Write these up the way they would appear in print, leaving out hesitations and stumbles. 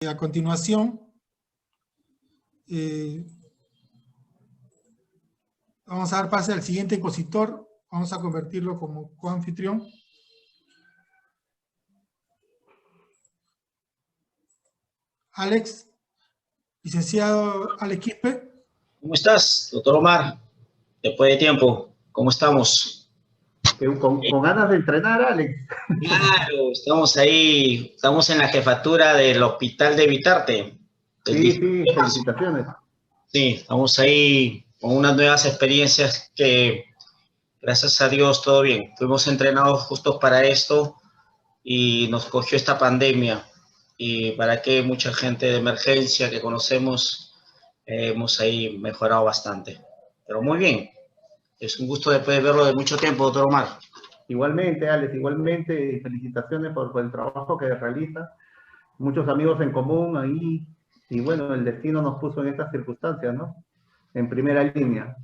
A continuación, vamos a dar pase al siguiente expositor. Vamos a convertirlo como coanfitrión. Alex, licenciado Alex Quispe. ¿Cómo estás, doctor Omar? Después de tiempo, ¿cómo estamos? Con ganas de entrenar, Alex. Claro, estamos ahí, estamos en la jefatura del Hospital de Vitarte. Sí, felicitaciones. Sí, estamos ahí con unas nuevas experiencias que, gracias a Dios, todo bien. Fuimos entrenados justos para esto y nos cogió esta pandemia. Y para que mucha gente de emergencia que conocemos, hemos ahí mejorado bastante. Pero muy bien. Es un gusto después de verlo de mucho tiempo, doctor Omar. Igualmente, Alex, igualmente, felicitaciones por el trabajo que realiza. Muchos amigos en común ahí, y bueno, el destino nos puso en estas circunstancias, ¿no? En primera línea.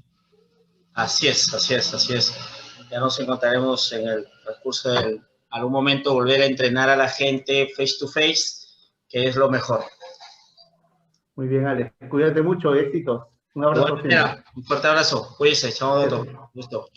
Así es, así es, así es. Ya nos encontraremos en el transcurso de algún momento volver a entrenar a la gente face to face, que es lo mejor. Muy bien, Alex. Cuídate mucho, éxitos. Un abrazo. Un fuerte abrazo. Cuídese. Chao, doctor. Gusto.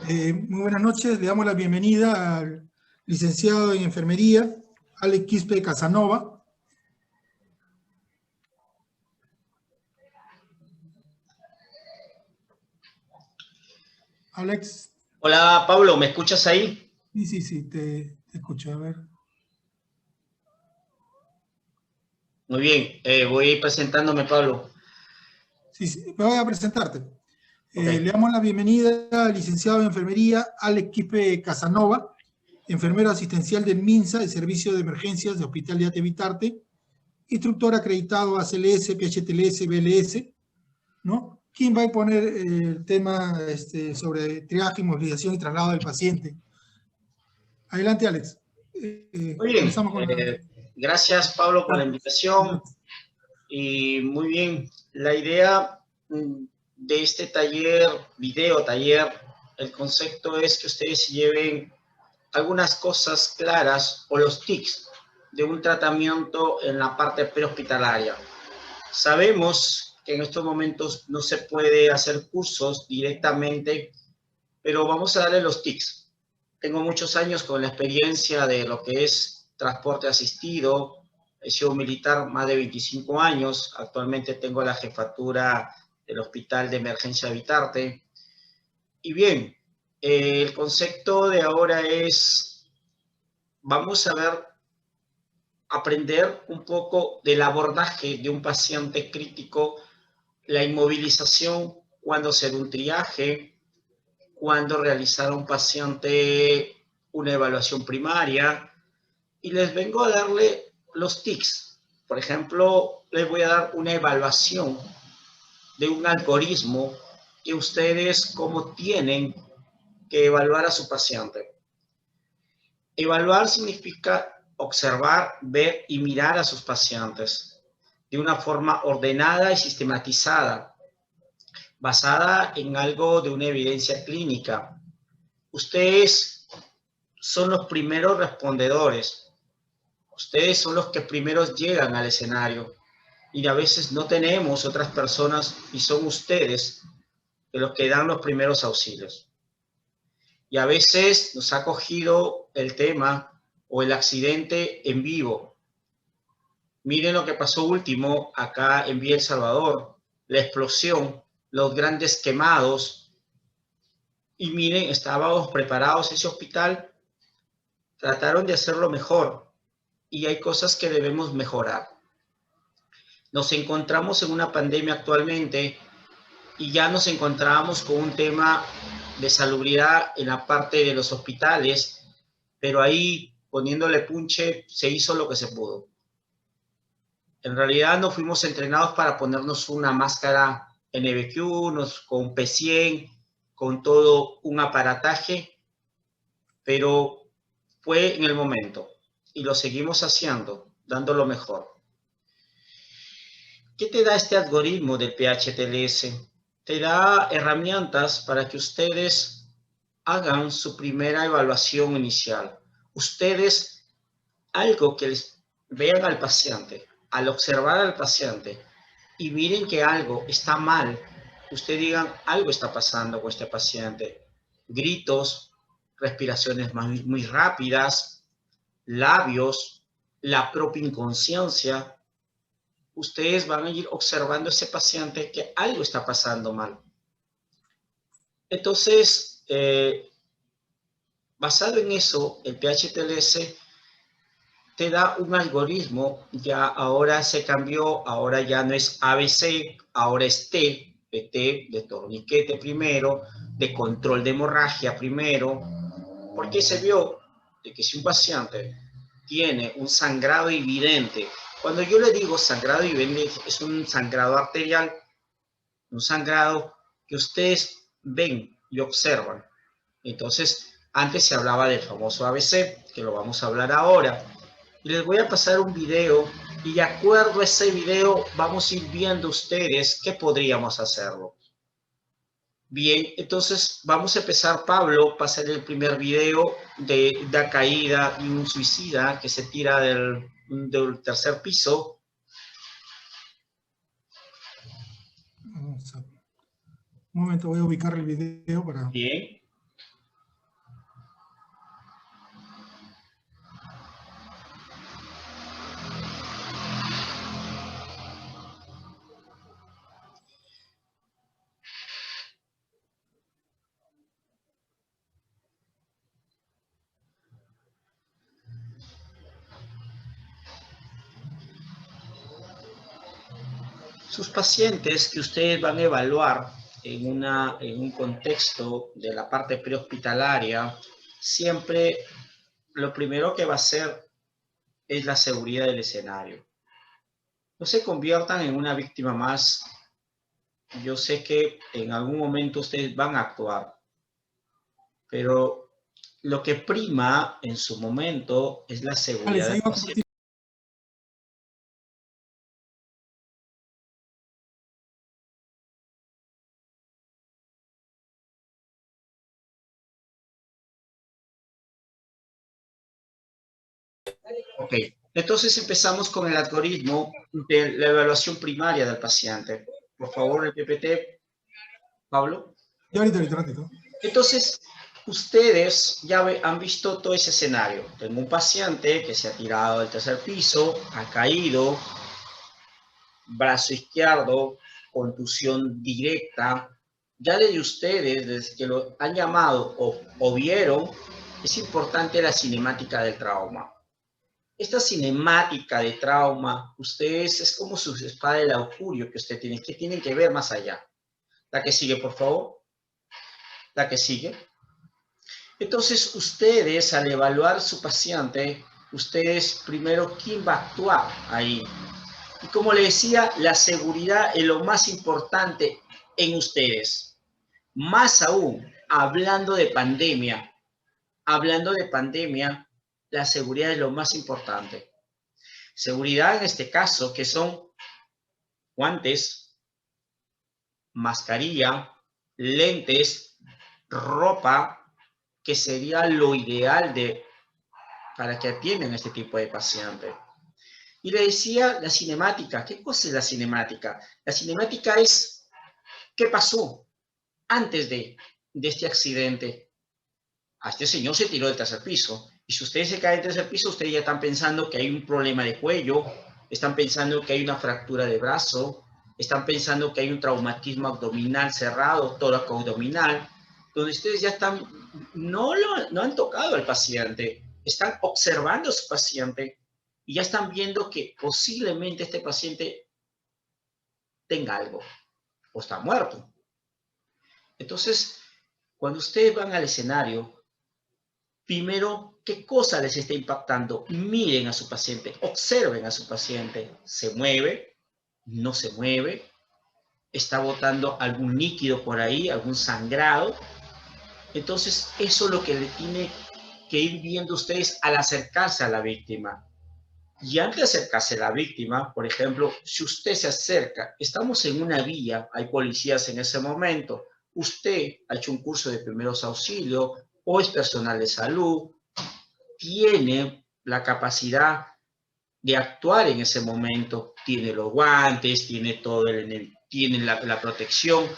Muy buenas noches. Le damos la bienvenida al licenciado en enfermería, Alex Quispe Casanova. Alex. Hola, Pablo, ¿me escuchas ahí? Sí, te escucho. A ver. Muy bien, voy a ir presentándome, Pablo. Sí, me voy a presentarte. Okay. Le damos la bienvenida al licenciado en enfermería, Alex Quispe Casanova, enfermero asistencial del MINSA, el Servicio de Emergencias de Hospital de Vitarte, instructor acreditado ACLS, PHTLS, BLS, ¿no? ¿Quién va a poner el tema sobre triaje, inmovilización y traslado del paciente? Adelante, Alex. Muy bien. Gracias, Pablo, por la invitación. Y muy bien, la idea de este taller, video taller, el concepto es que ustedes lleven algunas cosas claras o los tips de un tratamiento en la parte prehospitalaria. Sabemos que en estos momentos no se puede hacer cursos directamente, pero vamos a darle los tips. Tengo muchos años con la experiencia de lo que es transporte asistido. He sido militar más de 25 años. Actualmente tengo la jefatura del Hospital de Emergencia de Vitarte. Y bien, el concepto de ahora es, vamos a ver, aprender un poco del abordaje de un paciente crítico, la inmovilización, cuando hacer un triaje, cuando realizar a un paciente una evaluación primaria, y les vengo a darle los tips. Por ejemplo, les voy a dar una evaluación de un algoritmo que ustedes cómo tienen que evaluar a su paciente. Evaluar significa observar, ver y mirar a sus pacientes de una forma ordenada y sistematizada, basada en algo de una evidencia clínica. Ustedes son los primeros respondedores. Ustedes son los que primeros llegan al escenario y a veces no tenemos otras personas y son ustedes los que dan los primeros auxilios. Y a veces nos ha cogido el tema o el accidente en vivo. Miren lo que pasó último acá en Villa El Salvador, la explosión, los grandes quemados. Y miren, estábamos preparados ese hospital, trataron de hacerlo mejor y hay cosas que debemos mejorar. Nos encontramos en una pandemia actualmente y ya nos encontrábamos con un tema de salubridad en la parte de los hospitales, pero ahí poniéndole punche se hizo lo que se pudo. En realidad no fuimos entrenados para ponernos una máscara NBQ, con P100, con todo un aparataje, pero fue en el momento y lo seguimos haciendo, dando lo mejor. ¿Qué te da este algoritmo del PHTLS? te da herramientas para que ustedes hagan su primera evaluación inicial. Ustedes, algo que les vean al paciente, al observar al paciente y miren que algo está mal, ustedes digan, algo está pasando con este paciente. Gritos, respiraciones muy rápidas, labios, la propia inconsciencia. Ustedes van a ir observando a ese paciente que algo está pasando mal. Entonces, basado en eso, el PHTLS te da un algoritmo, ya ahora se cambió, ahora ya no es ABC, ahora es T, de torniquete primero, de control de hemorragia primero, porque se vio de que si un paciente tiene un sangrado evidente, cuando yo le digo sangrado evidente, es un sangrado arterial, un sangrado que ustedes ven y observan. Entonces, antes se hablaba del famoso ABC, que lo vamos a hablar ahora. Y les voy a pasar un video y de acuerdo a ese video vamos a ir viendo ustedes qué podríamos hacerlo. Bien, entonces vamos a empezar. Pablo, pasar el primer video de la caída de un suicida que se tira del tercer piso. Un momento, voy a ubicar el video para... Bien. Sus pacientes que ustedes van a evaluar en un contexto de la parte prehospitalaria, siempre lo primero que va a hacer es la seguridad del escenario. No se conviertan en una víctima más. Yo sé que en algún momento ustedes van a actuar, pero lo que prima en su momento es la seguridad del paciente. Ok, entonces empezamos con el algoritmo de la evaluación primaria del paciente. Por favor, el PPT, Pablo. Ya ahorita. Entonces, ustedes ya han visto todo ese escenario. Tengo un paciente que se ha tirado del tercer piso, ha caído, brazo izquierdo, contusión directa. Ya desde ustedes, desde que lo han llamado o vieron, es importante la cinemática del trauma. Esta cinemática de trauma, ustedes es como su espada del augurio que ustedes tienen que ver más allá. La que sigue, por favor. La que sigue. Entonces, ustedes al evaluar su paciente, ustedes primero, ¿quién va a actuar ahí? Y como les decía, la seguridad es lo más importante en ustedes. Más aún, hablando de pandemia, la seguridad es lo más importante. Seguridad en este caso, que son guantes, mascarilla, lentes, ropa, que sería lo ideal para que atiendan a este tipo de paciente. Y le decía la cinemática. ¿Qué cosa es la cinemática? La cinemática es qué pasó antes de este accidente. A este señor se tiró del tercer piso. Y si ustedes se caen del tercer piso, ustedes ya están pensando que hay un problema de cuello, están pensando que hay una fractura de brazo, están pensando que hay un traumatismo abdominal cerrado, tórax abdominal, donde ustedes ya están, no han tocado al paciente, están observando a su paciente y ya están viendo que posiblemente este paciente tenga algo o está muerto. Entonces, cuando ustedes van al escenario, primero, ¿qué cosa les está impactando? Miren a su paciente, observen a su paciente. ¿Se mueve? ¿No se mueve? ¿Está botando algún líquido por ahí? ¿Algún sangrado? Entonces, eso es lo que le tiene que ir viendo ustedes al acercarse a la víctima. Y antes de acercarse a la víctima, por ejemplo, si usted se acerca, estamos en una vía, hay policías en ese momento, usted ha hecho un curso de primeros auxilios o es personal de salud, tiene la capacidad de actuar en ese momento, tiene los guantes, tiene todo tiene la protección,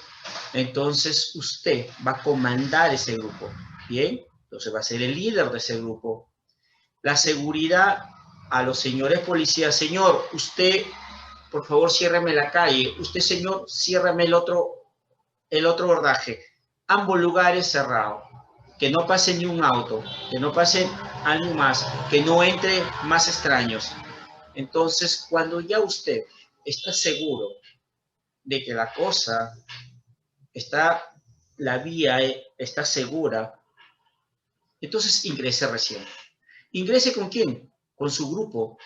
entonces usted va a comandar ese grupo, ¿bien? Entonces va a ser el líder de ese grupo. La seguridad a los señores policías, señor, usted, por favor, ciérreme la calle, usted, señor, ciérrame el otro bordaje, ambos lugares cerrados, que no pase ni un auto, que no pase alguien más, que no entre más extraños. Entonces, cuando ya usted está seguro de que la cosa está, la vía está segura, entonces ingrese recién. ¿Ingrese con quién? Con su grupo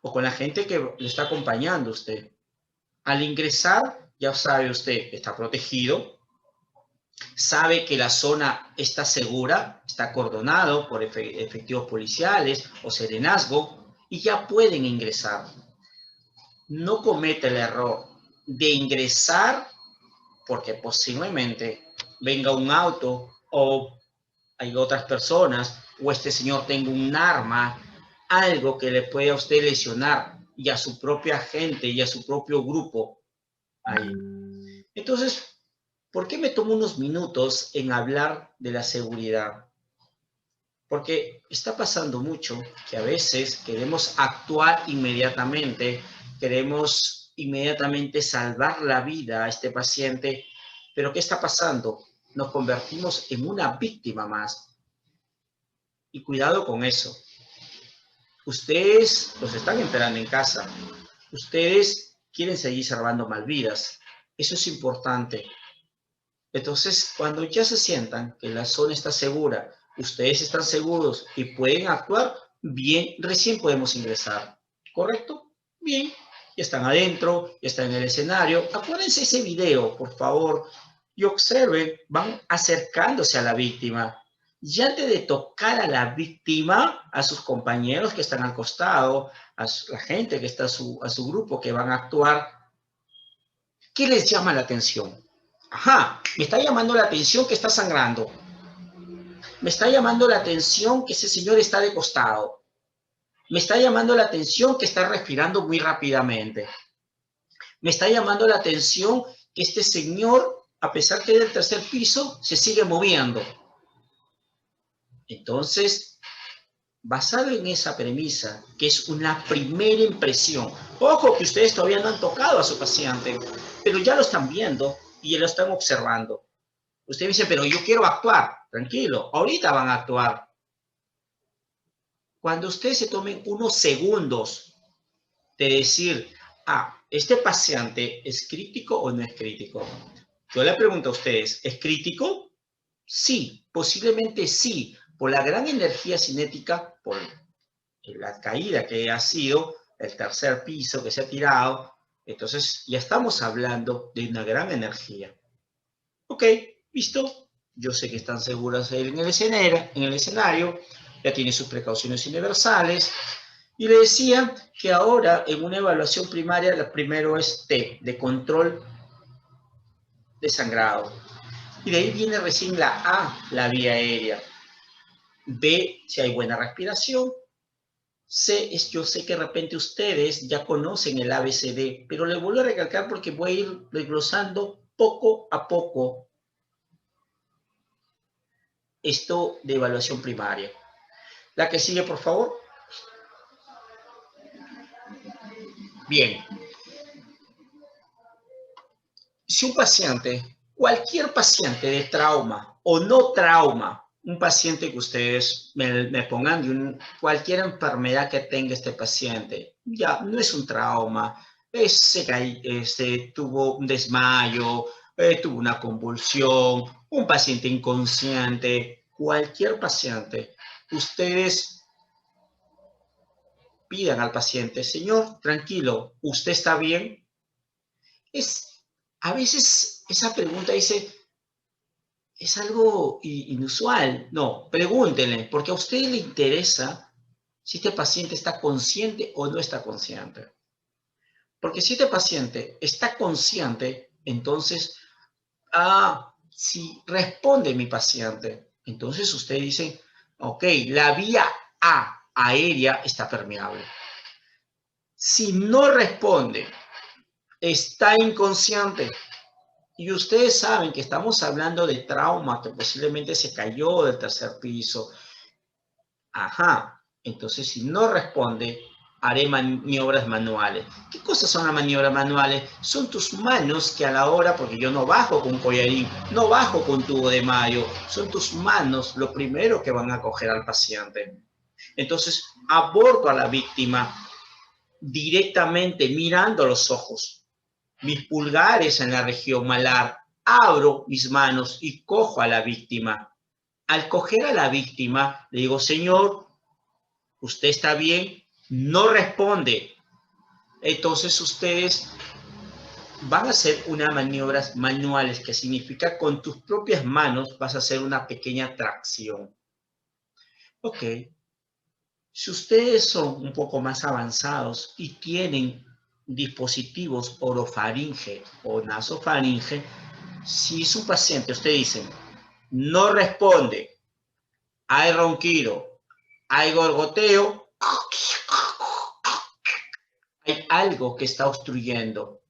o con la gente que le está acompañando a usted. Al ingresar, ya sabe usted, está protegido, sabe que la zona está segura, está acordonado por efectivos policiales o serenazgo y ya pueden ingresar. No cometa el error de ingresar porque posiblemente venga un auto o hay otras personas o este señor tenga un arma, algo que le pueda a usted lesionar y a su propia gente y a su propio grupo ahí. Entonces, ¿por qué me tomo unos minutos en hablar de la seguridad? Porque está pasando mucho que a veces queremos actuar inmediatamente, queremos inmediatamente salvar la vida a este paciente, pero ¿qué está pasando? Nos convertimos en una víctima más. Y cuidado con eso. Ustedes los están enterando en casa. Ustedes quieren seguir salvando malvidas. Eso es importante. Entonces, cuando ya se sientan que la zona está segura, ustedes están seguros y pueden actuar, bien, recién podemos ingresar. ¿Correcto? Bien, ya están adentro, ya están en el escenario. Acuérdense ese video, por favor, y observen, van acercándose a la víctima. Y antes de tocar a la víctima, a sus compañeros que están al costado, a la gente que está a su grupo que van a actuar, ¿qué les llama la atención? Ajá, me está llamando la atención que está sangrando. Me está llamando la atención que ese señor está de costado. Me está llamando la atención que está respirando muy rápidamente. Me está llamando la atención que este señor, a pesar que es del tercer piso, se sigue moviendo. Entonces, basado en esa premisa, que es una primera impresión, ojo que ustedes todavía no han tocado a su paciente, pero ya lo están viendo y ya lo están observando. Usted dice, pero yo quiero actuar. Tranquilo, ahorita van a actuar. Cuando ustedes se tomen unos segundos de decir, ¿este paciente es crítico o no es crítico? Yo le pregunto a ustedes, ¿es crítico? Sí, posiblemente sí, por la gran energía cinética, por la caída que ha sido, el tercer piso que se ha tirado. Entonces, ya estamos hablando de una gran energía. Ok, listo. Yo sé que están seguras en el escenario, ya tiene sus precauciones universales. Y le decía que ahora en una evaluación primaria, lo primero es T, de control de sangrado. Y de ahí viene recién la A, la vía aérea. B, si hay buena respiración. C, yo sé que de repente ustedes ya conocen el ABCD, pero le vuelvo a recalcar porque voy a ir desglosando poco a poco esto de evaluación primaria. La que sigue, por favor. Bien. Si un paciente, cualquier paciente de trauma o no trauma, un paciente que ustedes me pongan de cualquier enfermedad que tenga este paciente, ya no es un trauma, tuvo un desmayo, tuvo una convulsión, un paciente inconsciente, cualquier paciente, ustedes pidan al paciente, señor, tranquilo, ¿usted está bien? A veces esa pregunta dice, es algo inusual. No, pregúntenle, porque a usted le interesa si este paciente está consciente o no está consciente. Porque si este paciente está consciente, entonces, si responde mi paciente, entonces usted dice, ok, la vía aérea está permeable. Si no responde, está inconsciente. Y ustedes saben que estamos hablando de trauma, que posiblemente se cayó del tercer piso. Ajá, entonces si no responde, haré maniobras manuales. ¿Qué cosas son las maniobras manuales? Son tus manos que a la hora, porque yo no bajo con collarín, no bajo con tubo de mayo, son tus manos lo primero que van a coger al paciente. Entonces abordo a la víctima directamente mirando los ojos, mis pulgares en la región malar, abro mis manos y cojo a la víctima. Al coger a la víctima, le digo, señor, usted está bien, no responde. Entonces ustedes van a hacer unas maniobras manuales, que significa con tus propias manos vas a hacer una pequeña tracción. Ok. Si ustedes son un poco más avanzados y tienen dispositivos orofaringe o nasofaringe, si es un paciente, usted dice, no responde, hay ronquido, hay gorgoteo, hay algo que está obstruyendo.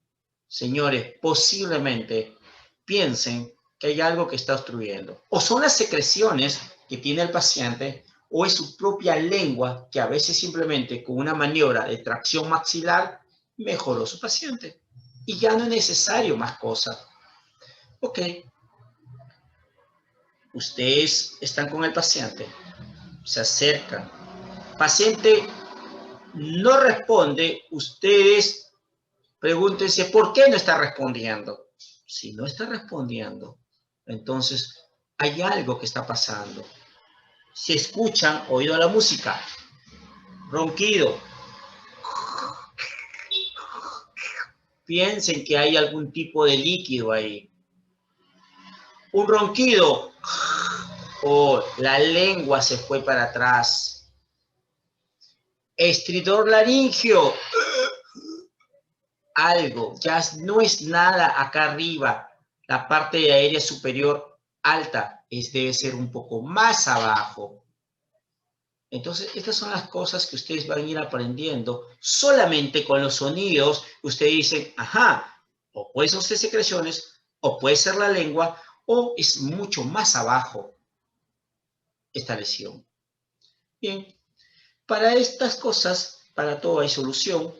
Señores, posiblemente piensen que hay algo que está obstruyendo. O son las secreciones que tiene el paciente, o es su propia lengua, que a veces simplemente con una maniobra de tracción maxilar mejoró su paciente. Y ya no es necesario más cosas. Ok. Ustedes están con el paciente, se acercan. Paciente no responde, ustedes pregúntense por qué no está respondiendo. Si no está respondiendo, entonces hay algo que está pasando. Si escuchan, oído a la música, ronquido, piensen que hay algún tipo de líquido ahí. Un ronquido, o la lengua se fue para atrás. Estridor laringio, algo, ya no es nada acá arriba, la parte aérea superior alta, debe ser un poco más abajo. Entonces, estas son las cosas que ustedes van a ir aprendiendo solamente con los sonidos. Ustedes dicen, ajá, o puede ser secreciones, o puede ser la lengua, o es mucho más abajo esta lesión. Bien, para estas cosas, para todo hay solución.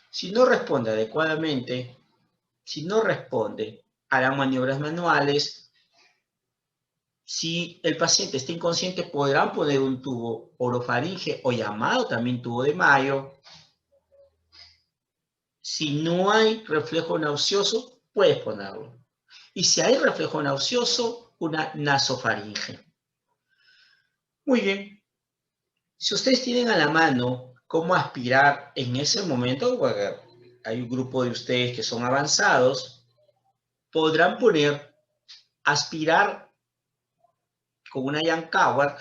Si no responde adecuadamente, si no responde, harán maniobras manuales. Si el paciente está inconsciente, podrán poner un tubo orofaringe o llamado también tubo de mayo. Si no hay reflejo nauseoso, puedes ponerlo. Y si hay reflejo nauseoso, una nasofaringe. Muy bien. Si ustedes tienen a la mano cómo aspirar en ese momento, porque hay un grupo de ustedes que son avanzados, podrán poner aspirar con una Yankauer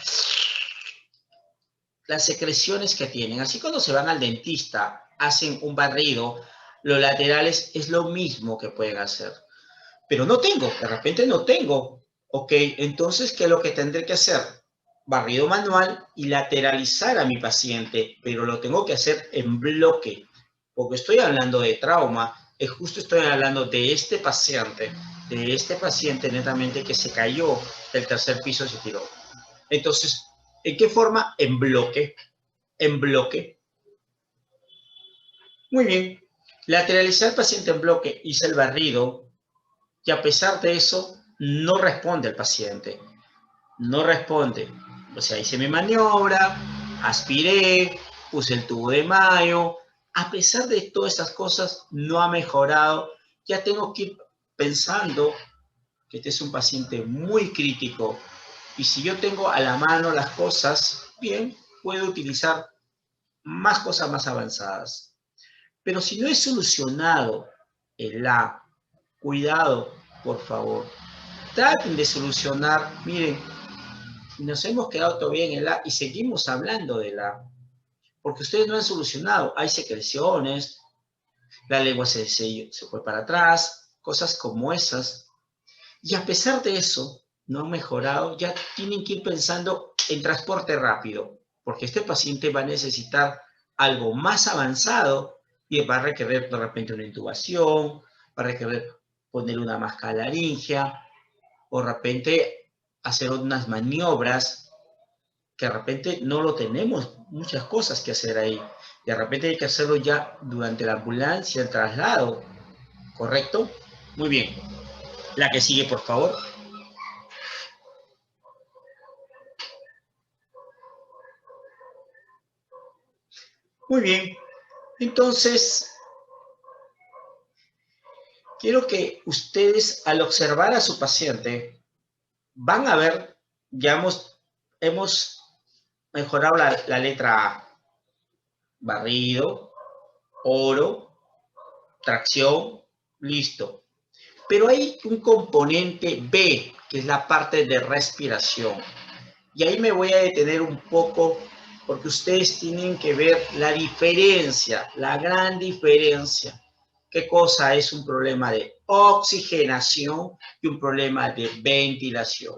las secreciones que tienen. Así cuando se van al dentista, hacen un barrido, los laterales es lo mismo que pueden hacer. Pero no tengo, de repente no tengo. Ok, entonces, ¿qué es lo que tendré que hacer? Barrido manual y lateralizar a mi paciente, pero lo tengo que hacer en bloque, porque estoy hablando de trauma, justo estoy hablando de este paciente netamente que se cayó del tercer piso y se tiró. Entonces, ¿en qué forma? En bloque. En bloque. Muy bien. Lateralizar al paciente en bloque, hice el barrido, y a pesar de eso, no responde el paciente. No responde. O sea, hice mi maniobra, aspiré, puse el tubo de mayo. A pesar de todas esas cosas, no ha mejorado. Ya tengo que ir pensando que este es un paciente muy crítico. Y si yo tengo a la mano las cosas, bien, puedo utilizar más cosas más avanzadas. Pero si no he solucionado el A, cuidado, por favor. Traten de solucionar, miren, nos hemos quedado todavía en el A y seguimos hablando del A. porque ustedes no han solucionado. Hay secreciones, la lengua se fue para atrás, cosas como esas. Y a pesar de eso, no han mejorado, ya tienen que ir pensando en transporte rápido, porque este paciente va a necesitar algo más avanzado y va a requerir de repente una intubación, va a requerir poner una máscara laringea, o de repente hacer unas maniobras que de repente no lo tenemos, muchas cosas que hacer ahí. De repente hay que hacerlo ya durante la ambulancia, el traslado, ¿correcto? Muy bien. La que sigue, por favor. Muy bien. Entonces, quiero que ustedes, al observar a su paciente, van a ver, ya hemos mejorado la letra A. Barrido, oro, tracción, listo. Pero hay un componente B, que es la parte de respiración. Y ahí me voy a detener un poco, porque ustedes tienen que ver la diferencia, la gran diferencia. ¿Qué cosa es un problema de oxigenación y un problema de ventilación?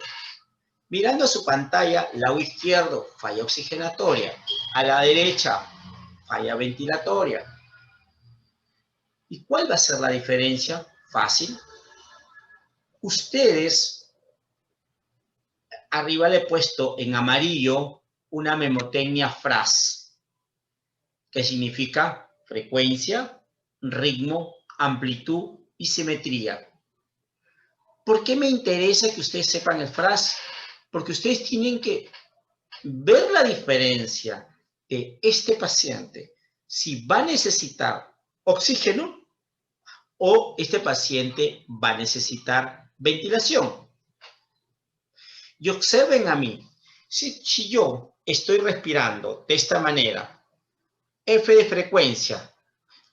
Mirando su pantalla, lado izquierdo, falla oxigenatoria. A la derecha, falla ventilatoria. ¿Y cuál va a ser la diferencia? Fácil. Ustedes, arriba le he puesto en amarillo una memotecnia FRAS, que significa frecuencia, ritmo, amplitud y simetría. ¿Por qué me interesa que ustedes sepan el FRAS? Porque ustedes tienen que ver la diferencia de este paciente, si va a necesitar oxígeno o este paciente va a necesitar ventilación. Y observen a mí, si yo estoy respirando de esta manera, F de frecuencia,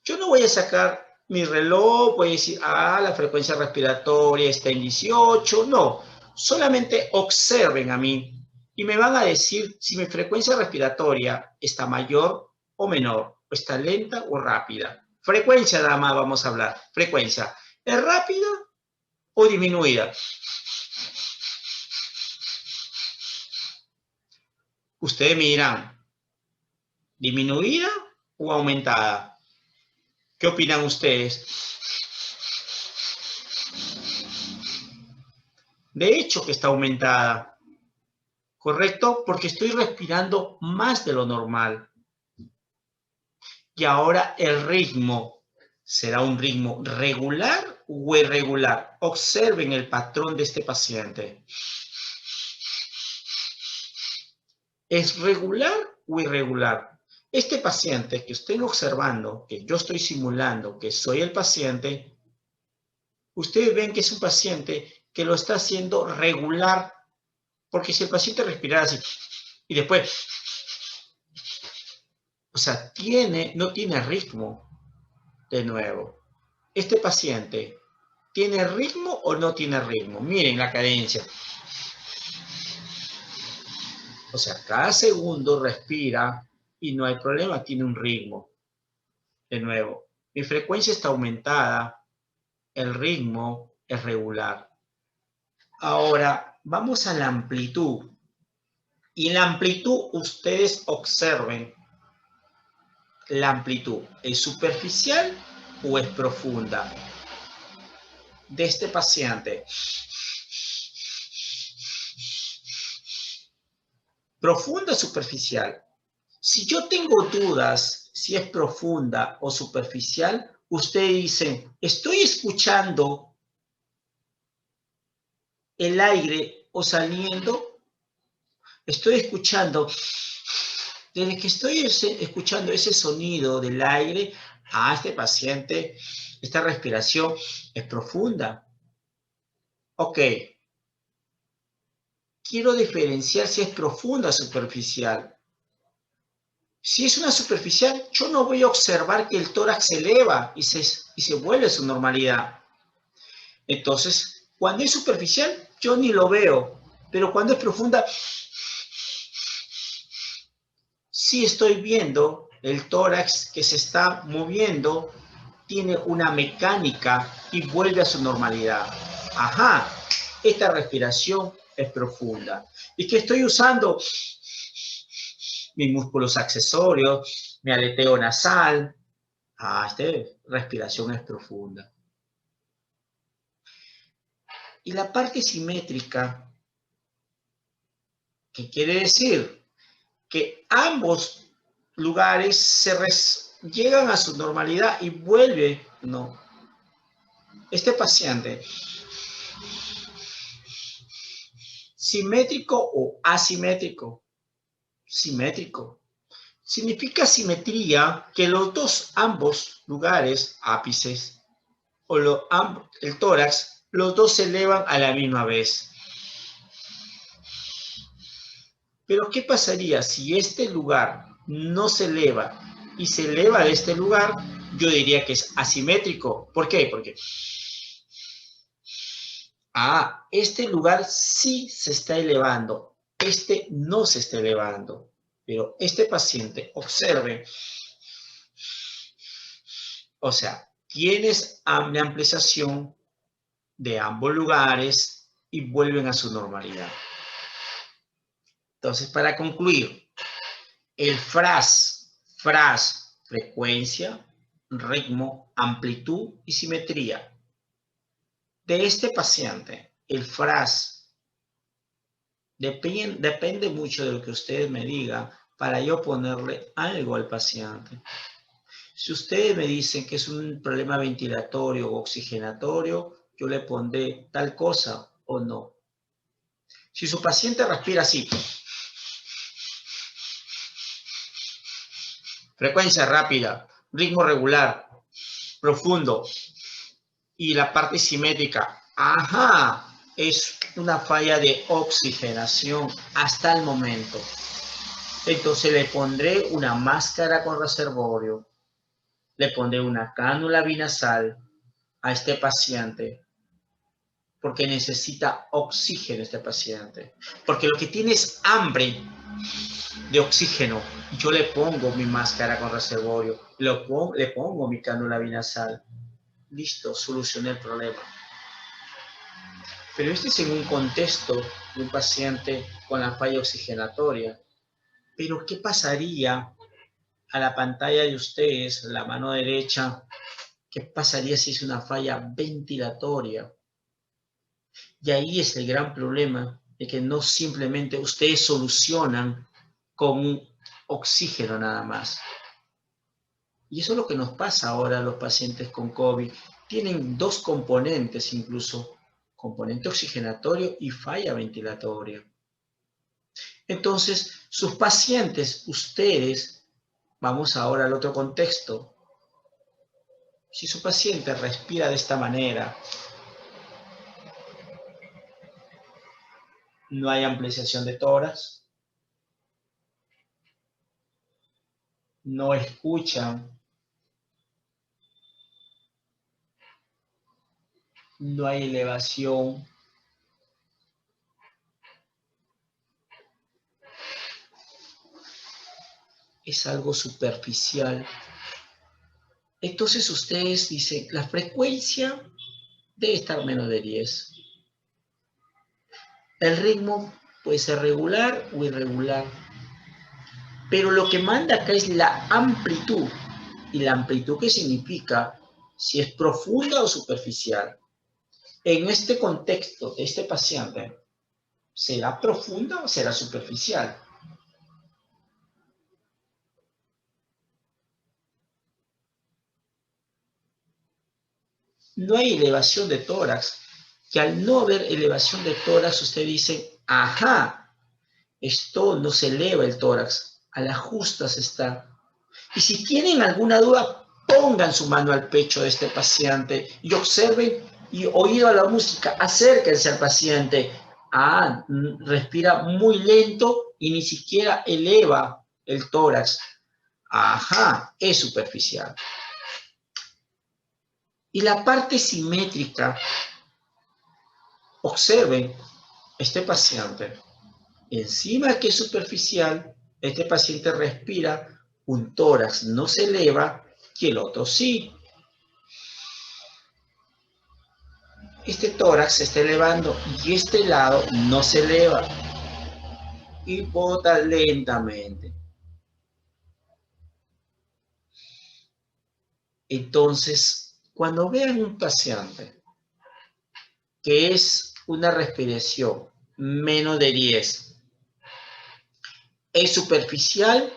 yo no voy a sacar mi reloj, voy a decir, la frecuencia respiratoria está en 18, no, solamente observen a mí y me van a decir si mi frecuencia respiratoria está mayor o menor, o está lenta o rápida. Frecuencia, nada más vamos a hablar, frecuencia, ¿es rápida o disminuida? Ustedes me dirán, ¿disminuida o aumentada? ¿Qué opinan ustedes? De hecho que está aumentada, ¿correcto? Porque estoy respirando más de lo normal. Y ahora el ritmo, ¿será un ritmo regular o irregular? Observen el patrón de este paciente. ¿Es regular o irregular? Este paciente que estén observando, que yo estoy simulando que soy el paciente, ustedes ven que es un paciente que lo está haciendo regular, porque si el paciente respirara así y después, o sea, no tiene ritmo. De nuevo, este paciente ¿tiene ritmo o no tiene ritmo? Miren la cadencia. O sea, cada segundo respira y no hay problema, tiene un ritmo. De nuevo, mi frecuencia está aumentada, el ritmo es regular. Ahora, vamos a la amplitud. Y en la amplitud, ustedes observen, la amplitud, ¿es superficial o es profunda? De este paciente. Profunda o superficial. Si yo tengo dudas si es profunda o superficial, ustedes dicen, estoy escuchando el aire o saliendo, estoy escuchando, desde que estoy escuchando ese sonido del aire, este paciente, esta respiración es profunda. Ok. Quiero diferenciar si es profunda o superficial. Si es una superficial, yo no voy a observar que el tórax se eleva y se vuelve a su normalidad. Entonces, cuando es superficial, yo ni lo veo. Pero cuando es profunda, sí estoy viendo el tórax que se está moviendo, tiene una mecánica y vuelve a su normalidad. Ajá, esta respiración es profunda. ¿Y qué estoy usando? Mis músculos accesorios, mi aleteo nasal. Esta respiración es profunda. Y la parte simétrica, ¿qué quiere decir? Que ambos lugares llegan a su normalidad y vuelve, no. Este paciente, simétrico o asimétrico, simétrico. Significa simetría que ambos lugares, ápices, o el tórax, los dos se elevan a la misma vez. Pero ¿qué pasaría si este lugar no se eleva y se eleva de este lugar? Yo diría que es asimétrico. ¿Por qué? Porque este lugar sí se está elevando, este no se está elevando. Pero este paciente, observe, o sea, tienes una ampliación de ambos lugares y vuelven a su normalidad. Entonces, para concluir, el FRAS, frecuencia, ritmo, amplitud y simetría. De este paciente, el FRAS, depende mucho de lo que ustedes me digan para yo ponerle algo al paciente. Si ustedes me dicen que es un problema ventilatorio o oxigenatorio, yo le pondré tal cosa o no. Si su paciente respira así, frecuencia rápida, ritmo regular, profundo, y la parte simétrica, es una falla de oxigenación hasta el momento. Entonces le pondré una máscara con reservorio, le pondré una cánula binasal a este paciente, porque necesita oxígeno este paciente, porque lo que tiene es hambre de oxígeno. Yo le pongo mi máscara con reservorio, le pongo mi cánula binasal. Listo, solucioné el problema. Pero este es en un contexto de un paciente con la falla oxigenatoria. Pero ¿qué pasaría a la pantalla de ustedes, la mano derecha? ¿Qué pasaría si es una falla ventilatoria? Y ahí es el gran problema, de que no simplemente ustedes solucionan con un oxígeno nada más. Y eso es lo que nos pasa ahora a los pacientes con COVID. Tienen dos componentes incluso, componente oxigenatorio y falla ventilatoria. Entonces, sus pacientes, ustedes, vamos ahora al otro contexto. Si su paciente respira de esta manera, no hay ampliación de tórax, no escuchan, no hay elevación, es algo superficial. Entonces ustedes dicen, la frecuencia debe estar menos de 10. El ritmo puede ser regular o irregular. Pero lo que manda acá es la amplitud. ¿Y la amplitud qué significa? Si es profunda o superficial. En este contexto de este paciente, ¿será profunda o será superficial? No hay elevación de tórax, que al no haber elevación de tórax, usted dice, esto no se eleva el tórax, a las justas está. Y si tienen alguna duda, pongan su mano al pecho de este paciente y observen y oído a la música, acérquense al paciente. Respira muy lento y ni siquiera eleva el tórax. Es superficial. Y la parte simétrica, observen este paciente, encima que es superficial, Este paciente respira, un tórax no se eleva y el otro sí. Este tórax se está elevando y este lado no se eleva y bota lentamente. Entonces, cuando vean un paciente que es una respiración menos de 10, es superficial,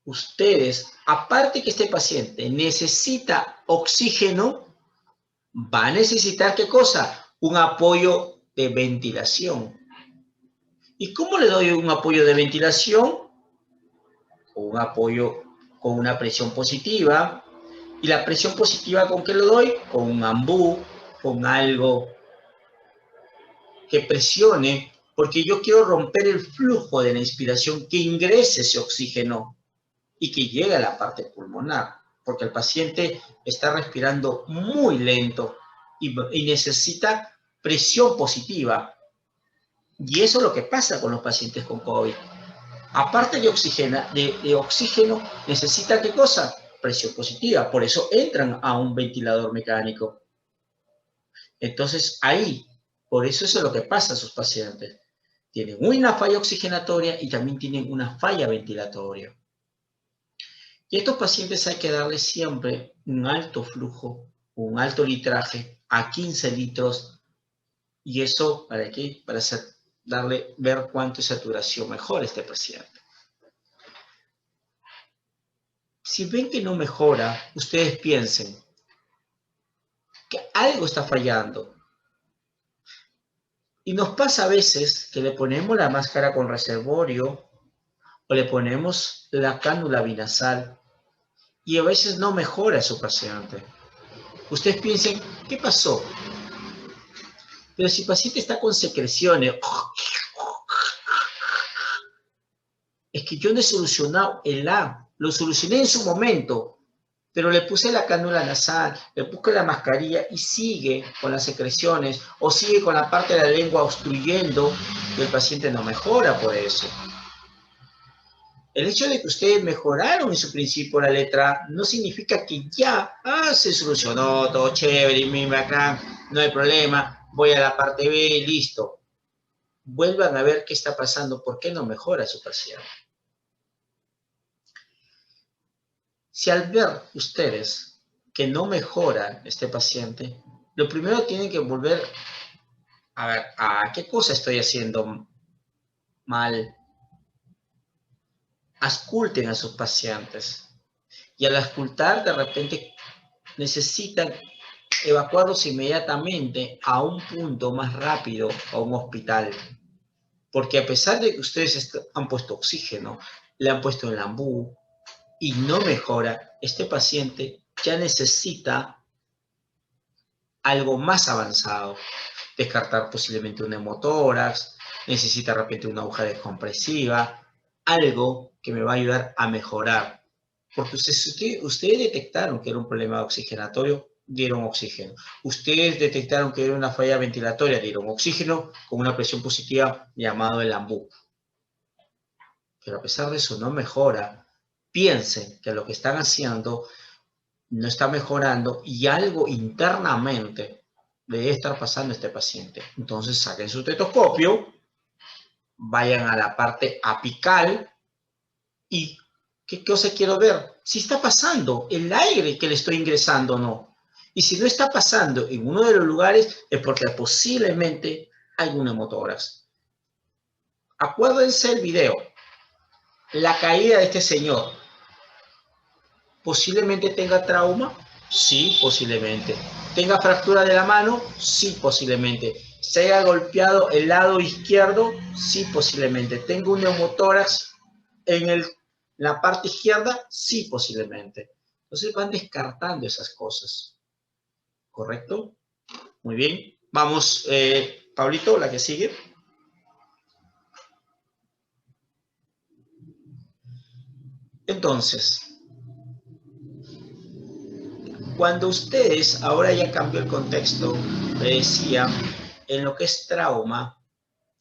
ustedes, aparte que este paciente necesita oxígeno, va a necesitar, ¿qué cosa? Un apoyo de ventilación. ¿Y cómo le doy un apoyo de ventilación? Un apoyo con una presión positiva. ¿Y la presión positiva con qué lo doy? Con un ambú, con algo que presione, porque yo quiero romper el flujo de la inspiración, que ingrese ese oxígeno y que llegue a la parte pulmonar, porque el paciente está respirando muy lento y necesita presión positiva. Y eso es lo que pasa con los pacientes con COVID. Aparte de oxígeno, necesita ¿qué cosa? Presión positiva. Por eso entran a un ventilador mecánico. Entonces, ahí, por eso es lo que pasa a sus pacientes. Tienen una falla oxigenatoria y también tienen una falla ventilatoria. Y a estos pacientes hay que darles siempre un alto flujo, un alto litraje a 15 litros. ¿Y eso para qué? Para ver cuánto es saturación mejora este paciente. Si ven que no mejora, ustedes piensen que algo está fallando. Y nos pasa a veces que le ponemos la máscara con reservorio o le ponemos la cánula binasal y a veces no mejora su paciente. Ustedes piensen, ¿qué pasó? Pero si el paciente está con secreciones, es que yo no he solucionado el A, lo solucioné en su momento, pero le puse la cánula nasal, le puse la mascarilla y sigue con las secreciones o sigue con la parte de la lengua obstruyendo y el paciente no mejora por eso. El hecho de que ustedes mejoraron en su principio la letra no significa que ya se solucionó, todo chévere, mi bacán, no hay problema, voy a la parte B, listo. Vuelvan a ver qué está pasando, por qué no mejora su paciente. Si al ver ustedes que no mejora este paciente, lo primero tienen que volver a ver, ¿a qué cosa estoy haciendo mal? Ausculten a sus pacientes. Y al auscultar, de repente, necesitan evacuarlos inmediatamente a un punto más rápido, a un hospital. Porque a pesar de que ustedes han puesto oxígeno, le han puesto el ambú y no mejora, este paciente ya necesita algo más avanzado. Descartar posiblemente un hemotórax, necesita de repente una aguja descompresiva, algo que me va a ayudar a mejorar. Porque ustedes detectaron que era un problema oxigenatorio, dieron oxígeno. Ustedes detectaron que era una falla ventilatoria, dieron oxígeno con una presión positiva llamado el ambú. Pero a pesar de eso no mejora. Piensen que lo que están haciendo no está mejorando y algo internamente debe estar pasando a este paciente. Entonces saquen su estetoscopio, vayan a la parte apical y ¿qué cosa quiero ver? Si está pasando el aire que le estoy ingresando o no. Y si no está pasando en uno de los lugares es porque posiblemente hay un hemotórax. Acuérdense el video. La caída de este señor. ¿Posiblemente tenga trauma? Sí, posiblemente. ¿Tenga fractura de la mano? Sí, posiblemente. ¿Se haya golpeado el lado izquierdo? Sí, posiblemente. ¿Tengo un neumotórax en la parte izquierda? Sí, posiblemente. Entonces van descartando esas cosas. ¿Correcto? Muy bien. Vamos, Pablito, la que sigue. Entonces, cuando ustedes, ahora ya cambió el contexto, me decía, en lo que es trauma,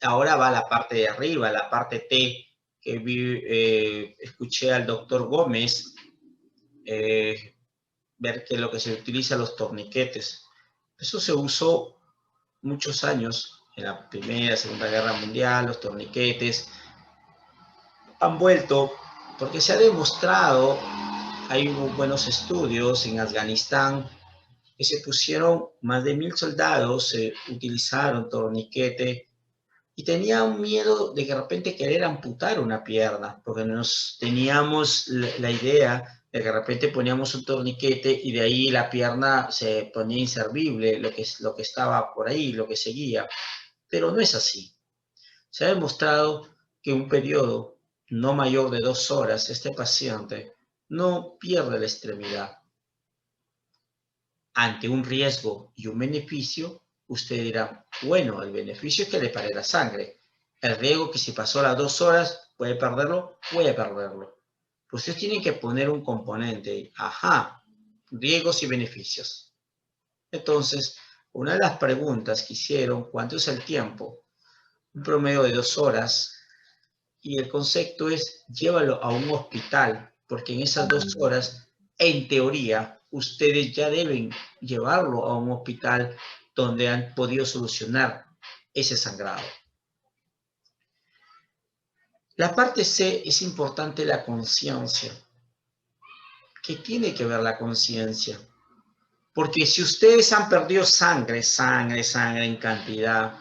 ahora va la parte de arriba, la parte T, que escuché al doctor Gómez ver que lo que se utiliza los torniquetes. Eso se usó muchos años en la Primera, Segunda Guerra Mundial, los torniquetes han vuelto porque se ha demostrado, hay buenos estudios en Afganistán, que se pusieron más de 1000 soldados, se utilizaron torniquete y tenían miedo de que de repente querer amputar una pierna, porque nos teníamos la idea de que de repente poníamos un torniquete y de ahí la pierna se ponía inservible, lo que estaba por ahí, lo que seguía. Pero no es así. Se ha demostrado que un periodo no mayor de 2 horas, este paciente no pierde la extremidad. Ante un riesgo y un beneficio, usted dirá, bueno, el beneficio es que le pare la sangre. El riesgo que si pasó las 2 horas, puede perderlo. Pues usted tiene que poner un componente, ajá, riesgos y beneficios. Entonces, una de las preguntas que hicieron, ¿cuánto es el tiempo? Un promedio de 2 horas. Y el concepto es, llévalo a un hospital, porque en esas 2 horas, en teoría, ustedes ya deben llevarlo a un hospital donde han podido solucionar ese sangrado. La parte C es importante, la conciencia. ¿Qué tiene que ver la conciencia? Porque si ustedes han perdido sangre en cantidad,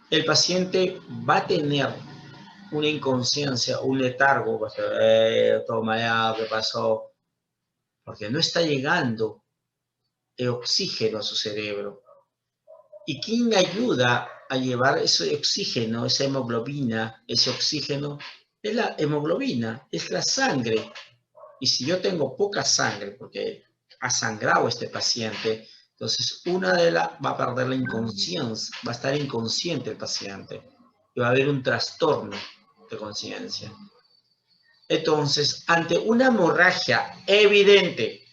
el paciente va a tener una inconsciencia, un letargo, va a ser, toma ya, ¿qué pasó? Porque no está llegando el oxígeno a su cerebro. ¿Y quién ayuda a llevar ese oxígeno, esa hemoglobina, ese oxígeno? Es la hemoglobina, es la sangre. Y si yo tengo poca sangre, porque ha sangrado este paciente, entonces una de las va a perder la inconsciencia, va a estar inconsciente el paciente. Y va a haber un trastorno de conciencia. Entonces, ante una hemorragia evidente,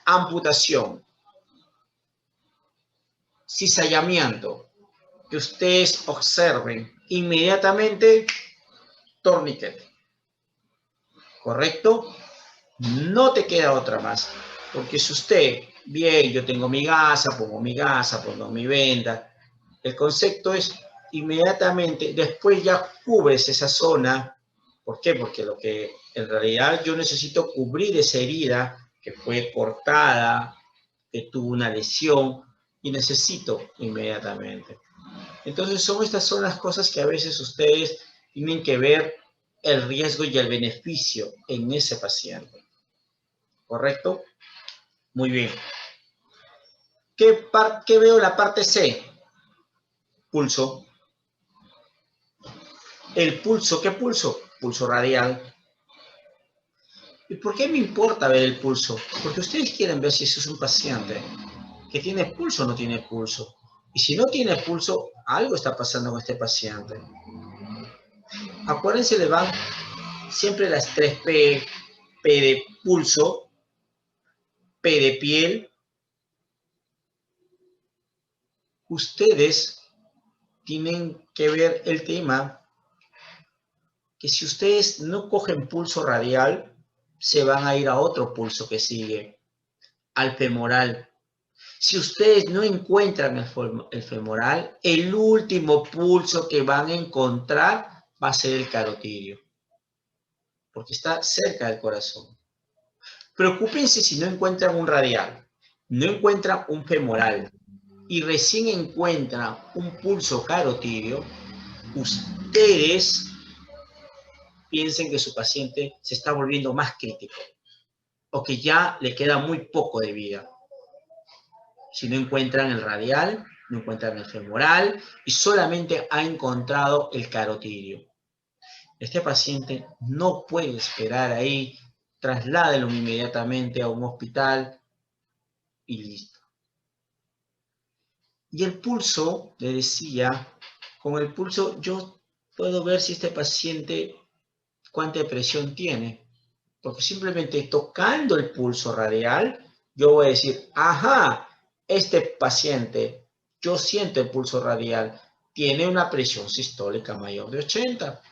amputación, cizallamiento, que ustedes observen inmediatamente torniquete. ¿Correcto? No te queda otra más. Porque si usted, bien, yo tengo mi gasa, pongo mi venda, el concepto es inmediatamente, después ya cubres esa zona. ¿Por qué? Porque lo que en realidad yo necesito cubrir esa herida que fue cortada, que tuvo una lesión, y necesito inmediatamente. Entonces estas son las cosas que a veces ustedes tienen que ver el riesgo y el beneficio en ese paciente. ¿Correcto? Muy bien. ¿Qué veo en la parte C? Pulso. El pulso, ¿qué pulso? Pulso radial. ¿Y por qué me importa ver el pulso? Porque ustedes quieren ver si eso es un paciente que tiene pulso o no tiene pulso. Y si no tiene pulso, algo está pasando con este paciente. Acuérdense, le van siempre las 3 P. P de pulso, P de piel. Ustedes tienen que ver el tema que si ustedes no cogen pulso radial, se van a ir a otro pulso que sigue, al femoral. Si ustedes no encuentran el femoral, el último pulso que van a encontrar va a ser el carotidio, porque está cerca del corazón. Preocúpense si no encuentran un radial, no encuentran un femoral y recién encuentran un pulso carotidio, ustedes piensen que su paciente se está volviendo más crítico o que ya le queda muy poco de vida. Si no encuentran el radial, no encuentran el femoral y solamente ha encontrado el carotidio. Este paciente no puede esperar ahí, trasládelo inmediatamente a un hospital y listo. Y el pulso, le decía, con el pulso yo puedo ver si este paciente cuánta presión tiene. Porque simplemente tocando el pulso radial, yo voy a decir, ajá, este paciente, yo siento el pulso radial, tiene una presión sistólica mayor de 80.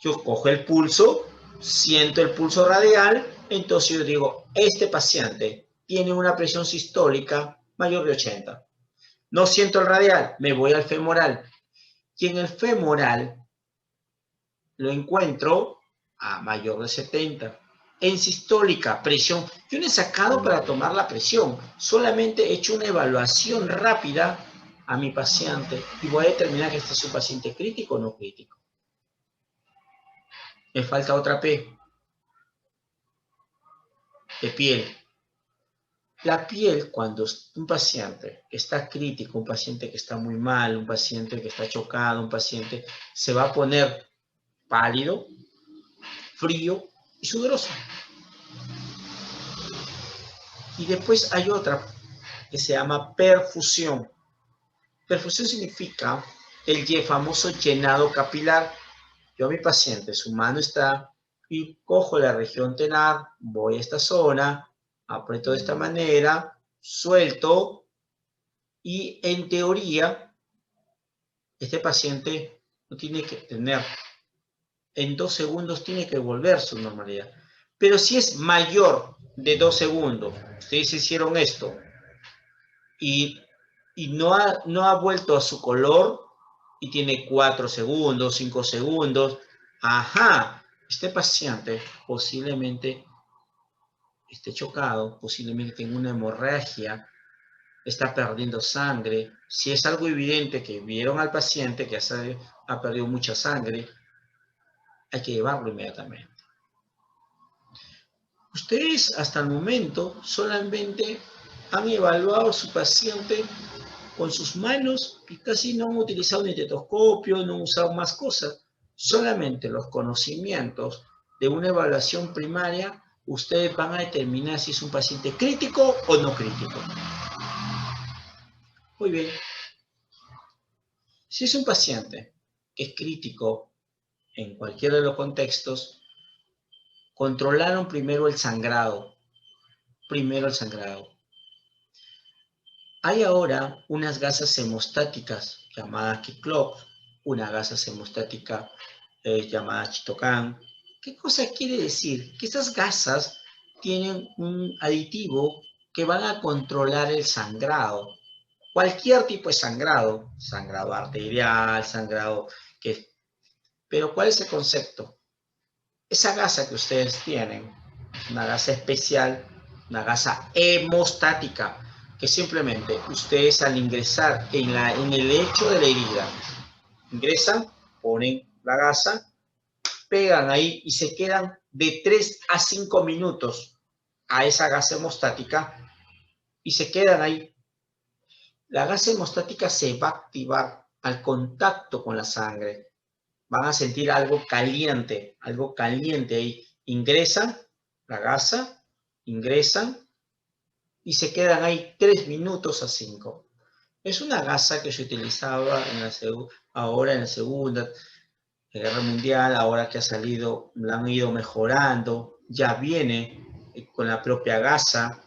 Yo cojo el pulso, siento el pulso radial, entonces yo digo, este paciente tiene una presión sistólica mayor de 80. No siento el radial, me voy al femoral. Y en el femoral lo encuentro a mayor de 70. En sistólica, presión. Yo no he sacado para tomar la presión, solamente he hecho una evaluación rápida a mi paciente y voy a determinar que este es un paciente crítico o no crítico. Me falta otra P, de piel. La piel, cuando un paciente está crítico, un paciente que está muy mal, un paciente que está chocado, un paciente se va a poner pálido, frío y sudoroso. Y después hay otra que se llama perfusión. Perfusión significa el famoso llenado capilar. Yo a mi paciente, su mano está, y cojo la región tenar, voy a esta zona, aprieto de esta manera, suelto, y en teoría, este paciente no tiene que tener, en 2 segundos tiene que volver a su normalidad. Pero si es mayor de 2 segundos, ustedes hicieron esto, y no ha vuelto a su color, y tiene 4 segundos, 5 segundos, ajá, este paciente posiblemente esté chocado, posiblemente tenga una hemorragia, está perdiendo sangre. Si es algo evidente que vieron al paciente que ha perdido mucha sangre, hay que llevarlo inmediatamente. Ustedes hasta el momento solamente han evaluado a su paciente con sus manos y casi no han utilizado un estetoscopio, no han usado más cosas. Solamente los conocimientos de una evaluación primaria, ustedes van a determinar si es un paciente crítico o no crítico. Muy bien. Si es un paciente que es crítico en cualquiera de los contextos, controlaron primero el sangrado. Hay ahora unas gasas hemostáticas llamadas Kiclop, una gasa hemostática llamada Chitocan. ¿Qué cosa quiere decir? Que estas gasas tienen un aditivo que van a controlar el sangrado. Cualquier tipo de sangrado, sangrado arterial, sangrado que... Pero ¿cuál es el concepto? Esa gasa que ustedes tienen, una gasa especial, una gasa hemostática, que simplemente ustedes al ingresar en el lecho de la herida, ingresan, ponen la gasa, pegan ahí y se quedan de 3 a 5 minutos a esa gasa hemostática y se quedan ahí. La gasa hemostática se va a activar al contacto con la sangre. Van a sentir algo caliente ahí. Ingresan la gasa, ingresan y se quedan ahí 3 minutos a 5. Es una gasa que se utilizaba ahora en la Segunda Guerra Mundial, ahora que ha salido, la han ido mejorando, ya viene con la propia gasa,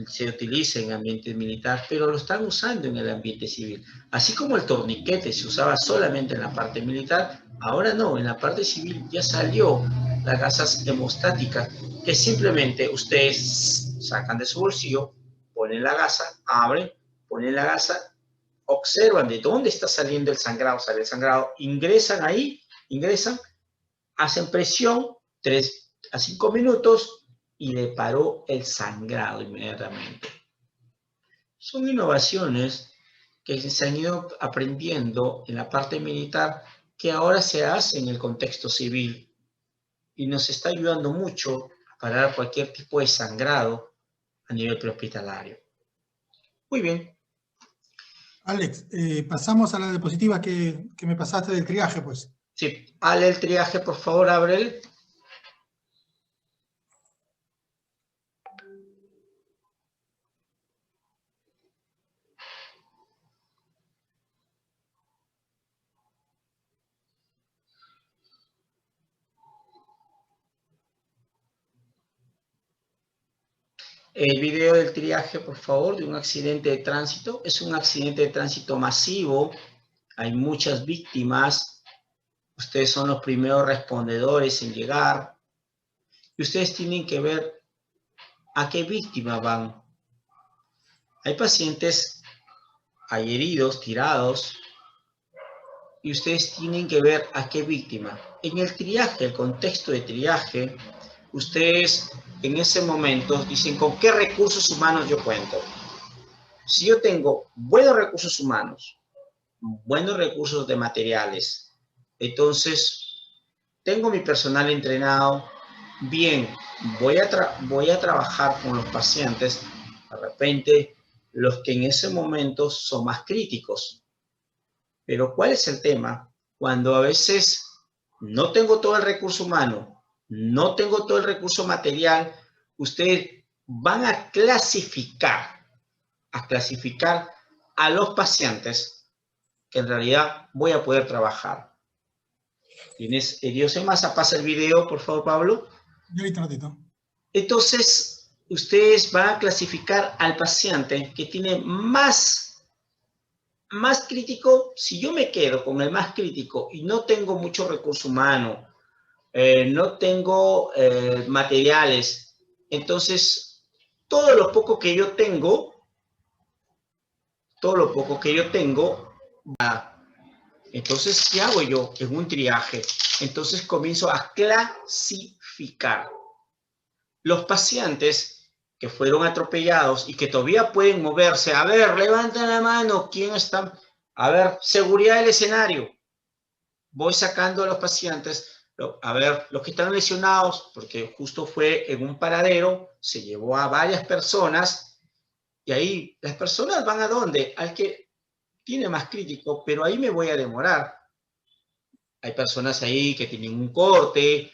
se utiliza en ambiente militar, pero lo están usando en el ambiente civil. Así como el torniquete se usaba solamente en la parte militar, ahora no, en la parte civil ya salió las gasas hemostáticas, que simplemente ustedes sacan de su bolsillo, ponen la gasa, abren, ponen la gasa, observan de dónde está saliendo el sangrado, sale el sangrado, ingresan ahí, hacen presión 3 a 5 minutos, y le paró el sangrado inmediatamente. Son innovaciones que se han ido aprendiendo en la parte militar que ahora se hace en el contexto civil y nos está ayudando mucho a parar cualquier tipo de sangrado a nivel prehospitalario. Muy bien. Alex, pasamos a la diapositiva que me pasaste del triaje, pues. Sí, hale el triaje, por favor, ábrele. El video del triaje, por favor, de un accidente de tránsito. Es un accidente de tránsito masivo. Hay muchas víctimas. Ustedes son los primeros respondedores en llegar. Y ustedes tienen que ver a qué víctima van. Hay pacientes, hay heridos, tirados. Y ustedes tienen que ver a qué víctima. En el triaje, el contexto de triaje, ustedes en ese momento dicen con qué recursos humanos yo cuento. Si yo tengo buenos recursos humanos, buenos recursos de materiales, entonces tengo mi personal entrenado, bien, voy a trabajar con los pacientes, de repente los que en ese momento son más críticos. Pero ¿cuál es el tema? Cuando a veces no tengo todo el recurso humano, no tengo todo el recurso material, ustedes van a clasificar a los pacientes que en realidad voy a poder trabajar. ¿Tienes heridos en masa? Pasa el video, por favor, Pablo. Yo ahorita ratito. Entonces, ustedes van a clasificar al paciente que tiene más crítico. Si yo me quedo con el más crítico y no tengo mucho recurso humano, no tengo materiales, entonces todo lo poco que yo tengo, entonces, ¿qué hago yo en un triaje? Entonces comienzo a clasificar los pacientes que fueron atropellados y que todavía pueden moverse. A ver, levanten la mano, ¿quién está? A ver, seguridad del escenario. Voy sacando a los pacientes, a ver, los que están lesionados, porque justo fue en un paradero, se llevó a varias personas, y ahí las personas van ¿a dónde? Al que tiene más crítico, pero ahí me voy a demorar. Hay personas ahí que tienen un corte,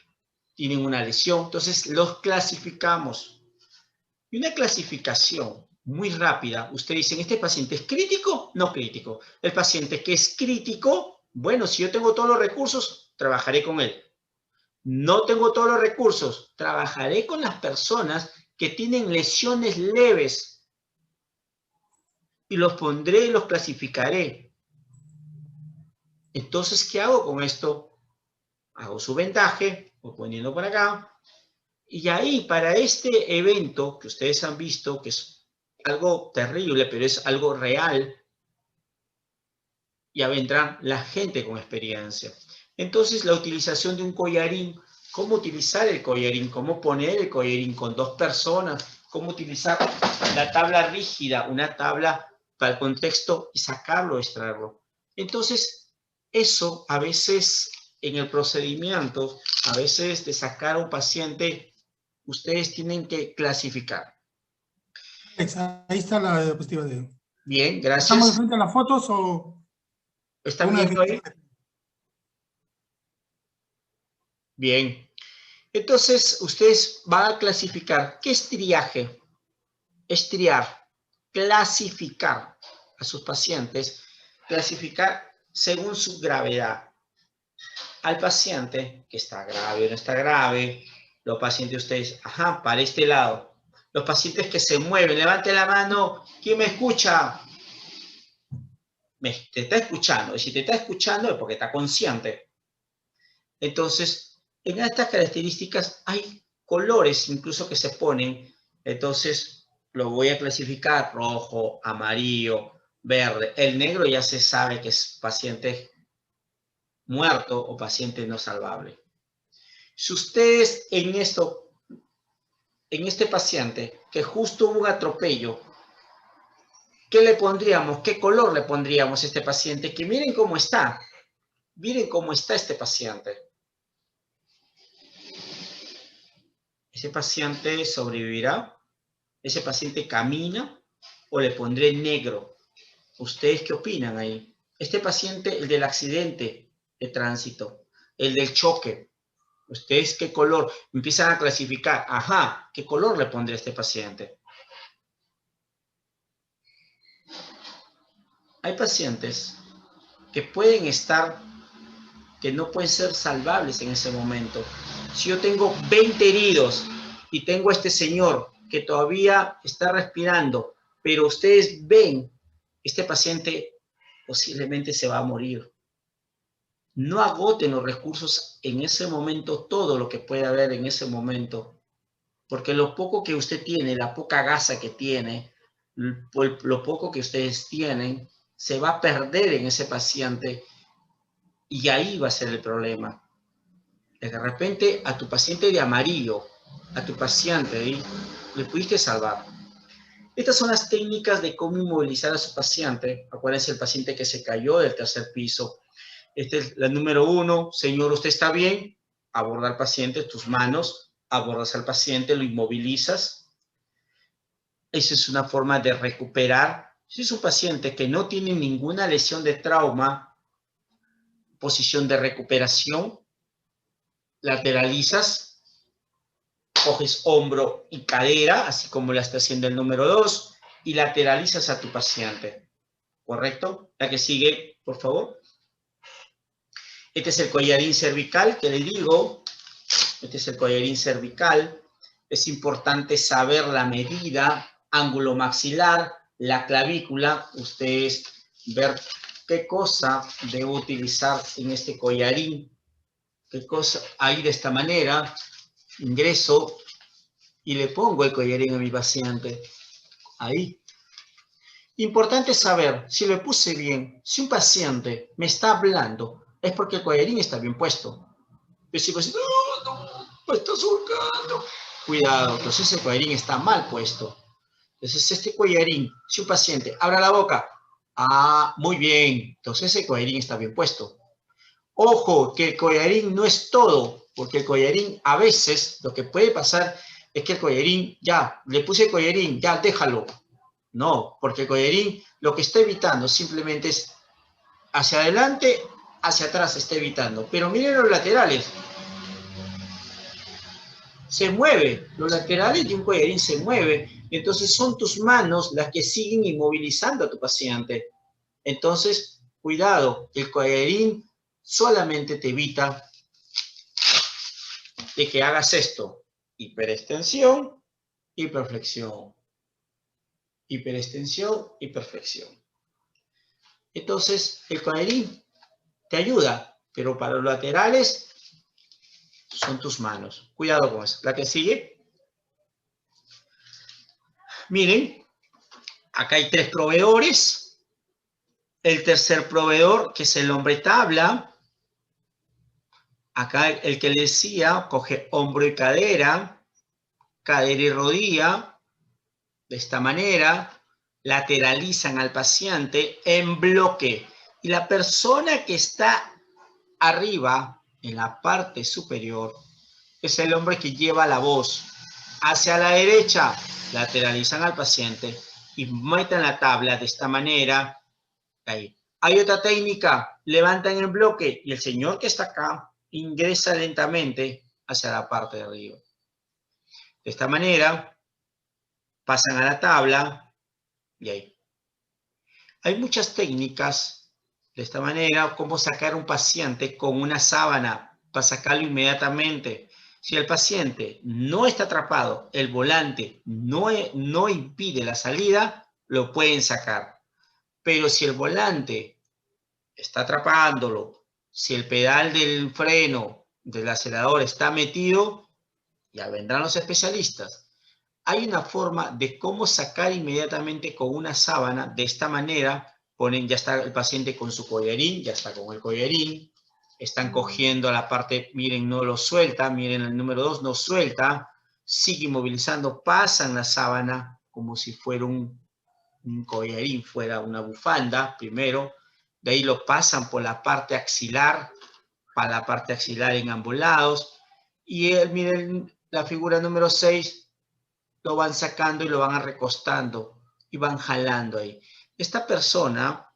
tienen una lesión, entonces los clasificamos. Y una clasificación muy rápida, ustedes dicen, ¿este paciente es crítico? No crítico. El paciente que es crítico, bueno, si yo tengo todos los recursos, trabajaré con él. No tengo todos los recursos, trabajaré con las personas que tienen lesiones leves y los pondré y los clasificaré. Entonces, ¿qué hago con esto? Hago su vendaje, voy poniendo por acá, y ahí para este evento que ustedes han visto, que es algo terrible, pero es algo real, ya vendrá la gente con experiencia. Entonces, la utilización de un collarín, cómo utilizar el collarín, cómo poner el collarín con dos personas, cómo utilizar la tabla rígida, una tabla para el contexto y sacarlo, extraerlo. Entonces, eso a veces en el procedimiento, a veces de sacar a un paciente, ustedes tienen que clasificar. Alex, ahí está la diapositiva de... Bien, gracias. ¿Estamos de frente a las fotos o...? ¿Están viendo ahí? Bien. Entonces, ustedes van a clasificar. ¿Qué es triaje? Es triar, clasificar a sus pacientes, clasificar según su gravedad. Al paciente que está grave o no está grave, los pacientes ustedes, ajá, para este lado. Los pacientes que se mueven, levante la mano, ¿quién me escucha? Te está escuchando, y si te está escuchando es porque está consciente. Entonces, en estas características hay colores incluso que se ponen, entonces lo voy a clasificar rojo, amarillo, verde. El negro ya se sabe que es paciente muerto o paciente no salvable. Si ustedes en este paciente que justo hubo un atropello, ¿qué le pondríamos? ¿Qué color le pondríamos a este paciente? Que miren cómo está. Miren cómo está este paciente. ¿Ese paciente sobrevivirá? ¿Ese paciente camina? ¿O le pondré negro? ¿Ustedes qué opinan ahí? Este paciente, el del accidente de tránsito, el del choque, ¿ustedes qué color? Empiezan a clasificar. Ajá, ¿qué color le pondré a este paciente? Hay pacientes que pueden estar, que no pueden ser salvables en ese momento. Si yo tengo 20 heridos y tengo a este señor que todavía está respirando, pero ustedes ven, este paciente posiblemente se va a morir. No agoten los recursos en ese momento, todo lo que puede haber en ese momento, porque lo poco que usted tiene, la poca gasa que tiene, lo poco que ustedes tienen, se va a perder en ese paciente y ahí va a ser el problema. De repente a tu paciente de amarillo, a tu paciente, le pudiste salvar. Estas son las técnicas de cómo inmovilizar a su paciente. Acuérdense el paciente que se cayó del tercer piso. Esta es la número 1. Señor, ¿usted está bien? Aborda al paciente, tus manos, abordas al paciente, lo inmovilizas. Esa es una forma de recuperar. Si es un paciente que no tiene ninguna lesión de trauma, posición de recuperación, lateralizas, coges hombro y cadera, así como la está haciendo el número 2, y lateralizas a tu paciente. ¿Correcto? La que sigue, por favor. Este es el collarín cervical que le digo. Este es el collarín cervical. Es importante saber la medida, ángulo maxilar, la clavícula. Ustedes ver qué cosa debo utilizar en este collarín. Qué cosa, ahí de esta manera, ingreso y le pongo el collarín a mi paciente. Ahí. Importante saber, si lo puse bien, si un paciente me está hablando, es porque el collarín está bien puesto. Pero si el paciente, no, me está surcando. Cuidado, entonces el collarín está mal puesto. Entonces este collarín, si un paciente abre la boca, muy bien, entonces el collarín está bien puesto. Ojo, que el collarín no es todo, porque el collarín a veces lo que puede pasar es que el collarín, ya, le puse el collarín, ya, déjalo. No, porque el collarín lo que está evitando simplemente es hacia adelante, hacia atrás está evitando. Pero miren los laterales. Se mueve, los laterales de un collarín se mueve. Entonces son tus manos las que siguen inmovilizando a tu paciente. Entonces, cuidado, el collarín solamente te evita de que hagas esto. Hiperextensión, hiperflexión. Hiperextensión, hiperflexión. Entonces, el collarín te ayuda, pero para los laterales son tus manos. Cuidado con eso. La que sigue. Miren, acá hay 3 proveedores. El tercer proveedor, que es el hombre tabla. Acá el que le decía, coge hombro y cadera y rodilla, de esta manera, lateralizan al paciente en bloque. Y la persona que está arriba, en la parte superior, es el hombre que lleva la voz. Hacia la derecha, lateralizan al paciente y meten la tabla de esta manera. Ahí. Hay otra técnica, levantan en bloque y el señor que está acá ingresa lentamente hacia la parte de arriba. De esta manera, pasan a la tabla y ahí. Hay muchas técnicas de esta manera, cómo sacar un paciente con una sábana para sacarlo inmediatamente. Si el paciente no está atrapado, el volante no impide la salida, lo pueden sacar. Pero si el volante está atrapándolo, si el pedal del freno del acelerador está metido, ya vendrán los especialistas. Hay una forma de cómo sacar inmediatamente con una sábana. De esta manera, ya está el paciente con su collarín, ya está con el collarín. Están cogiendo la parte, miren, no lo suelta, miren el número 2, no suelta. Sigue inmovilizando, pasan la sábana como si fuera un collarín, fuera una bufanda, primero. De ahí lo pasan por la parte axilar, para la parte axilar en ambos lados. Y miren la figura número 6, lo van sacando y lo van recostando y van jalando ahí. Esta persona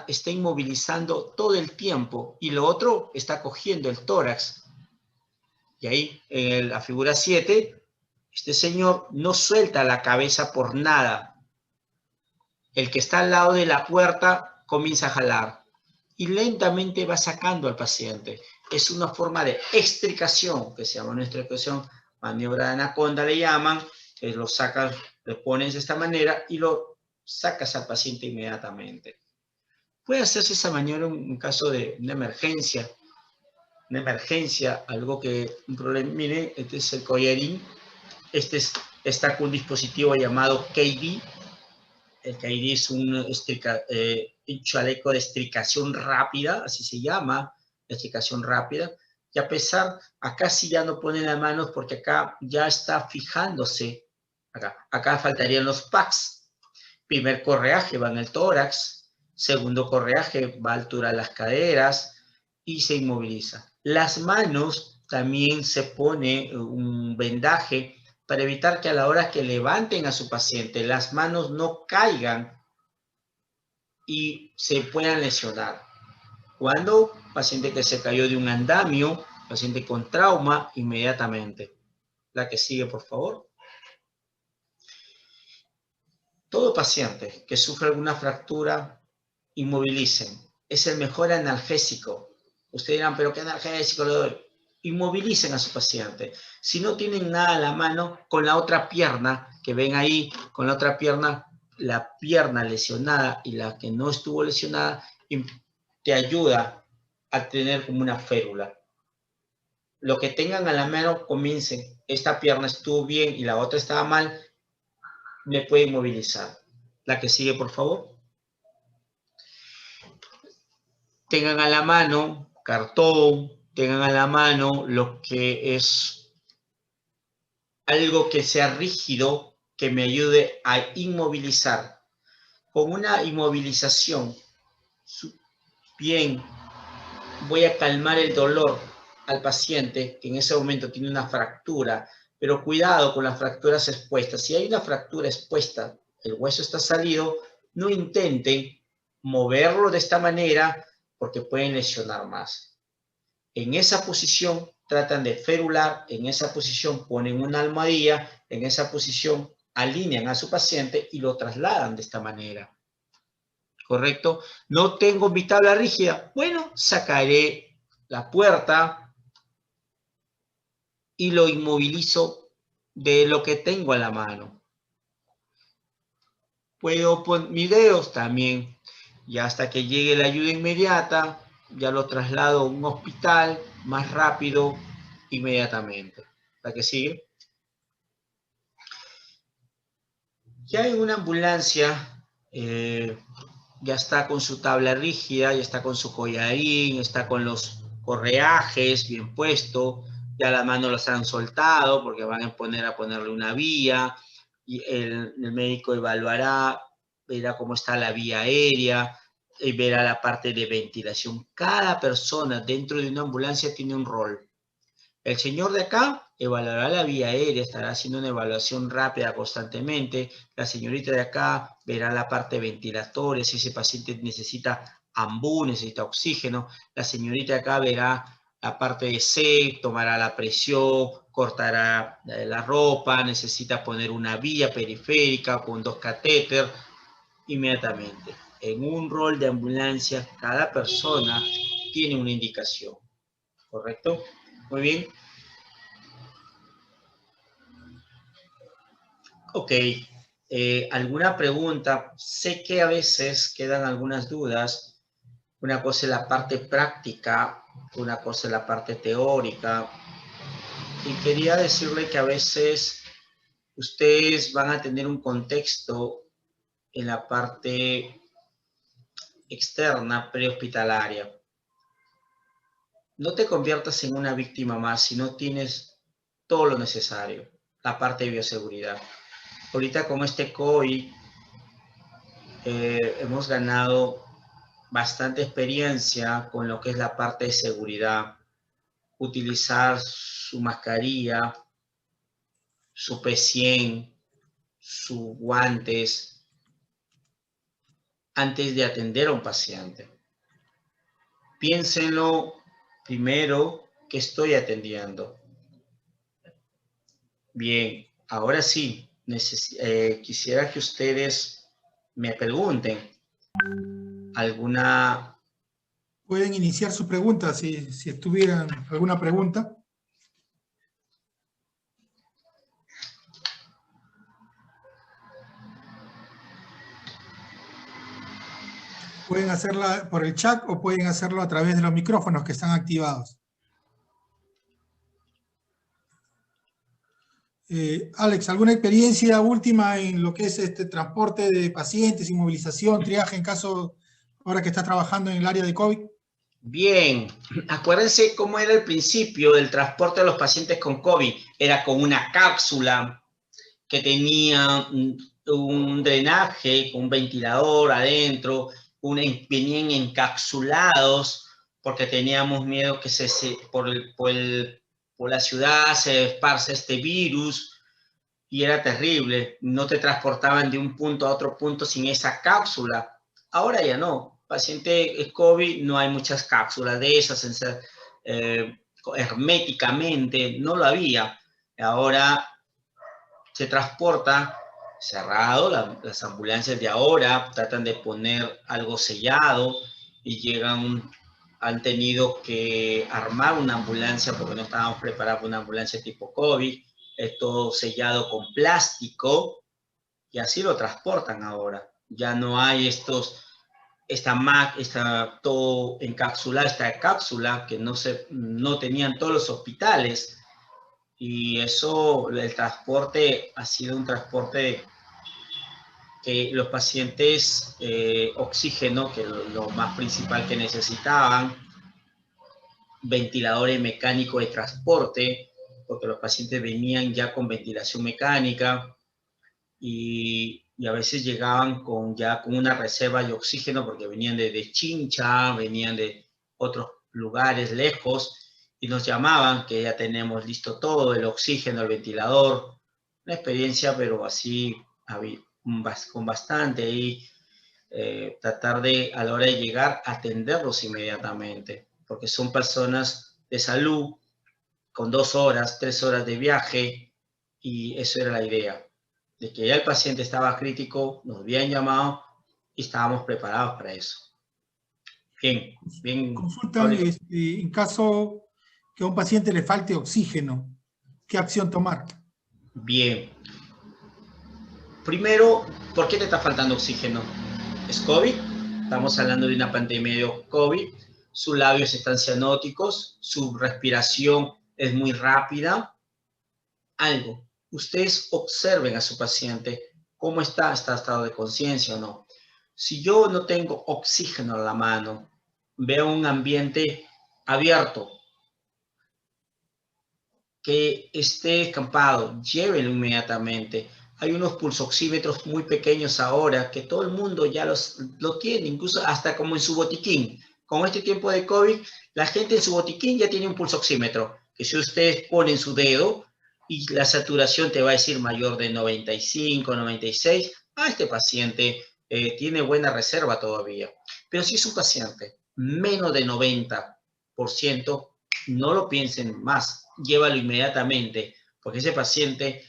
está inmovilizando todo el tiempo y lo otro está cogiendo el tórax. Y ahí, en la figura 7, este señor no suelta la cabeza por nada. El que está al lado de la puerta comienza a jalar y lentamente va sacando al paciente. Es una forma de extricación, que se llama una extricación, maniobra de anaconda le llaman, que lo sacas, lo pones de esta manera y lo sacas al paciente inmediatamente. Puede hacerse esa maniobra en caso de una emergencia, algo que, un problema. Miren, este es el collarín, está con un dispositivo llamado KD. El KD es un chaleco de estricación rápida, así se llama, estricación rápida. Y a pesar, acá sí ya no ponen las manos porque acá ya está fijándose. Acá faltarían los packs. Primer correaje va en el tórax, segundo correaje va a altura de las caderas y se inmoviliza. Las manos también se pone un vendaje para evitar que a la hora que levanten a su paciente, las manos no caigan y se puedan lesionar. Cuando paciente que se cayó de un andamio, paciente con trauma, inmediatamente. La que sigue, por favor. Todo paciente que sufre alguna fractura, inmovilicen. Es el mejor analgésico. Ustedes dirán, ¿pero qué analgésico le doy? Inmovilicen a su paciente. Si no tienen nada a la mano, con la otra pierna, que ven ahí, con la otra pierna, la pierna lesionada y la que no estuvo lesionada, te ayuda a tener como una férula. Lo que tengan a la mano, comiencen. Esta pierna estuvo bien y la otra estaba mal, me puede inmovilizar. La que sigue, por favor. Tengan a la mano cartón, tengan a la mano lo que es algo que sea rígido, que me ayude a inmovilizar. Con una inmovilización, bien, voy a calmar el dolor al paciente, que en ese momento tiene una fractura, pero cuidado con las fracturas expuestas. Si hay una fractura expuesta, el hueso está salido, no intenten moverlo de esta manera porque pueden lesionar más. En esa posición tratan de ferular, en esa posición ponen una almohadilla, en esa posición alinean a su paciente y lo trasladan de esta manera. ¿Correcto? No tengo mi tabla rígida. Bueno, sacaré la puerta y lo inmovilizo de lo que tengo a la mano. Puedo poner mis dedos también. Y hasta que llegue la ayuda inmediata, ya lo traslado a un hospital más rápido, inmediatamente. ¿La que sigue? Ya en una ambulancia, ya está con su tabla rígida, ya está con su collarín, está con los correajes bien puesto, ya las manos las han soltado porque van a ponerle una vía, y el médico evaluará, verá cómo está la vía aérea, y verá la parte de ventilación. Cada persona dentro de una ambulancia tiene un rol. El señor de acá evaluará la vía aérea, estará haciendo una evaluación rápida constantemente. La señorita de acá verá la parte ventilatoria, si ese paciente necesita ambú, necesita oxígeno. La señorita de acá verá la parte de C, tomará la presión, cortará la ropa, necesita poner una vía periférica con 2 catéteres, inmediatamente. En un rol de ambulancia, cada persona tiene una indicación. ¿Correcto? Muy bien. Ok, ¿alguna pregunta? Sé que a veces quedan algunas dudas. Una cosa es la parte práctica, una cosa es la parte teórica. Y quería decirle que a veces ustedes van a tener un contexto en la parte externa, prehospitalaria. No te conviertas en una víctima más si no tienes todo lo necesario, la parte de bioseguridad. Ahorita con este COVID hemos ganado bastante experiencia con lo que es la parte de seguridad. Utilizar su mascarilla, su P100, sus guantes, antes de atender a un paciente. Piénsenlo primero, ¿qué estoy atendiendo? Bien, ahora sí, quisiera que ustedes me pregunten alguna... Pueden iniciar su pregunta si tuvieran alguna pregunta. Pueden hacerla por el chat o pueden hacerlo a través de los micrófonos que están activados. Alex, ¿alguna experiencia última en lo que es este transporte de pacientes, inmovilización, triaje en caso, ahora que estás trabajando en el área de COVID? Bien, acuérdense cómo era el principio del transporte de los pacientes con COVID. Era con una cápsula que tenía un drenaje, un ventilador adentro, venían encapsulados porque teníamos miedo que por la ciudad se esparce este virus y era terrible. No te transportaban de un punto a otro punto sin esa cápsula. Ahora ya no. Paciente COVID no hay muchas cápsulas de esas herméticamente, no lo había. Ahora se transporta cerrado, las ambulancias de ahora tratan de poner algo sellado y han tenido que armar una ambulancia porque no estábamos preparados para una ambulancia tipo COVID, es todo sellado con plástico y así lo transportan ahora. Ya no hay todo encapsulado, esta cápsula que no tenían todos los hospitales. Y eso, el transporte ha sido un transporte que los pacientes, oxígeno, que es lo más principal que necesitaban, ventiladores mecánicos de transporte, porque los pacientes venían ya con ventilación mecánica y a veces llegaban ya con una reserva de oxígeno porque venían de Chincha, venían de otros lugares lejos, y nos llamaban que ya tenemos listo todo, el oxígeno, el ventilador. Una experiencia, pero así con bastante, y tratar de, a la hora de llegar, atenderlos inmediatamente, porque son personas de salud con 2 horas, 3 horas de viaje, y eso era la idea, de que ya el paciente estaba crítico, nos habían llamado y estábamos preparados para eso. Bien. Consultan en caso que a un paciente le falte oxígeno, ¿qué acción tomar? Bien. Primero, ¿por qué te está faltando oxígeno? ¿Es COVID? Estamos hablando de una pandemia de COVID. Sus labios están cianóticos, su respiración es muy rápida. Algo. Ustedes observen a su paciente cómo está estado de conciencia o no. Si yo no tengo oxígeno a la mano, veo un ambiente abierto, que esté escampado, llévenlo inmediatamente. Hay unos pulsoxímetros muy pequeños ahora que todo el mundo ya lo tiene, incluso hasta como en su botiquín. Con este tiempo de COVID, la gente en su botiquín ya tiene un pulsoxímetro, que si ustedes ponen su dedo y la saturación te va a decir mayor de 95, 96, este paciente tiene buena reserva todavía. Pero si es un paciente menos de 90%, no lo piensen más, llévalo inmediatamente, porque ese paciente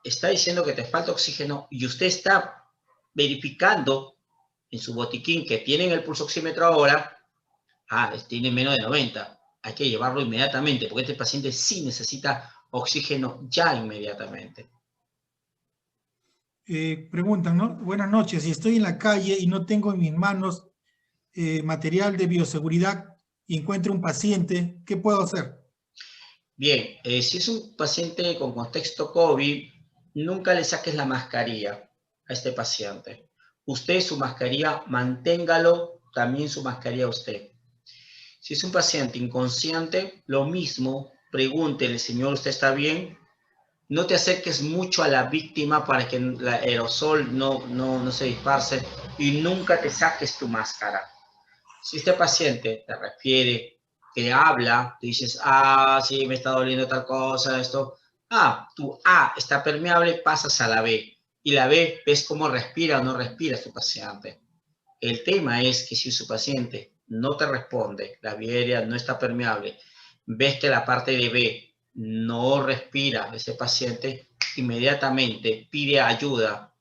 está diciendo que te falta oxígeno y usted está verificando en su botiquín que tienen el pulsoxímetro ahora, tiene menos de 90, hay que llevarlo inmediatamente, porque este paciente sí necesita oxígeno ya inmediatamente. Preguntan, ¿no? Buenas noches, si estoy en la calle y no tengo en mis manos material de bioseguridad y encuentro un paciente, ¿qué puedo hacer? Bien, si es un paciente con contexto COVID, nunca le saques la mascarilla a este paciente. Usted su mascarilla, manténgalo también su mascarilla usted. Si es un paciente inconsciente, lo mismo, pregúntele, señor, ¿usted está bien? No te acerques mucho a la víctima para que el aerosol no se disperse y nunca te saques tu máscara. Si este paciente te refiere, te habla, te dices, sí, me está doliendo tal cosa, esto. Tu A está permeable, pasas a la B. Y la B, ves cómo respira o no respira tu paciente. El tema es que si su paciente no te responde, la vía aérea no está permeable, ves que la parte de B no respira ese paciente, inmediatamente pide ayuda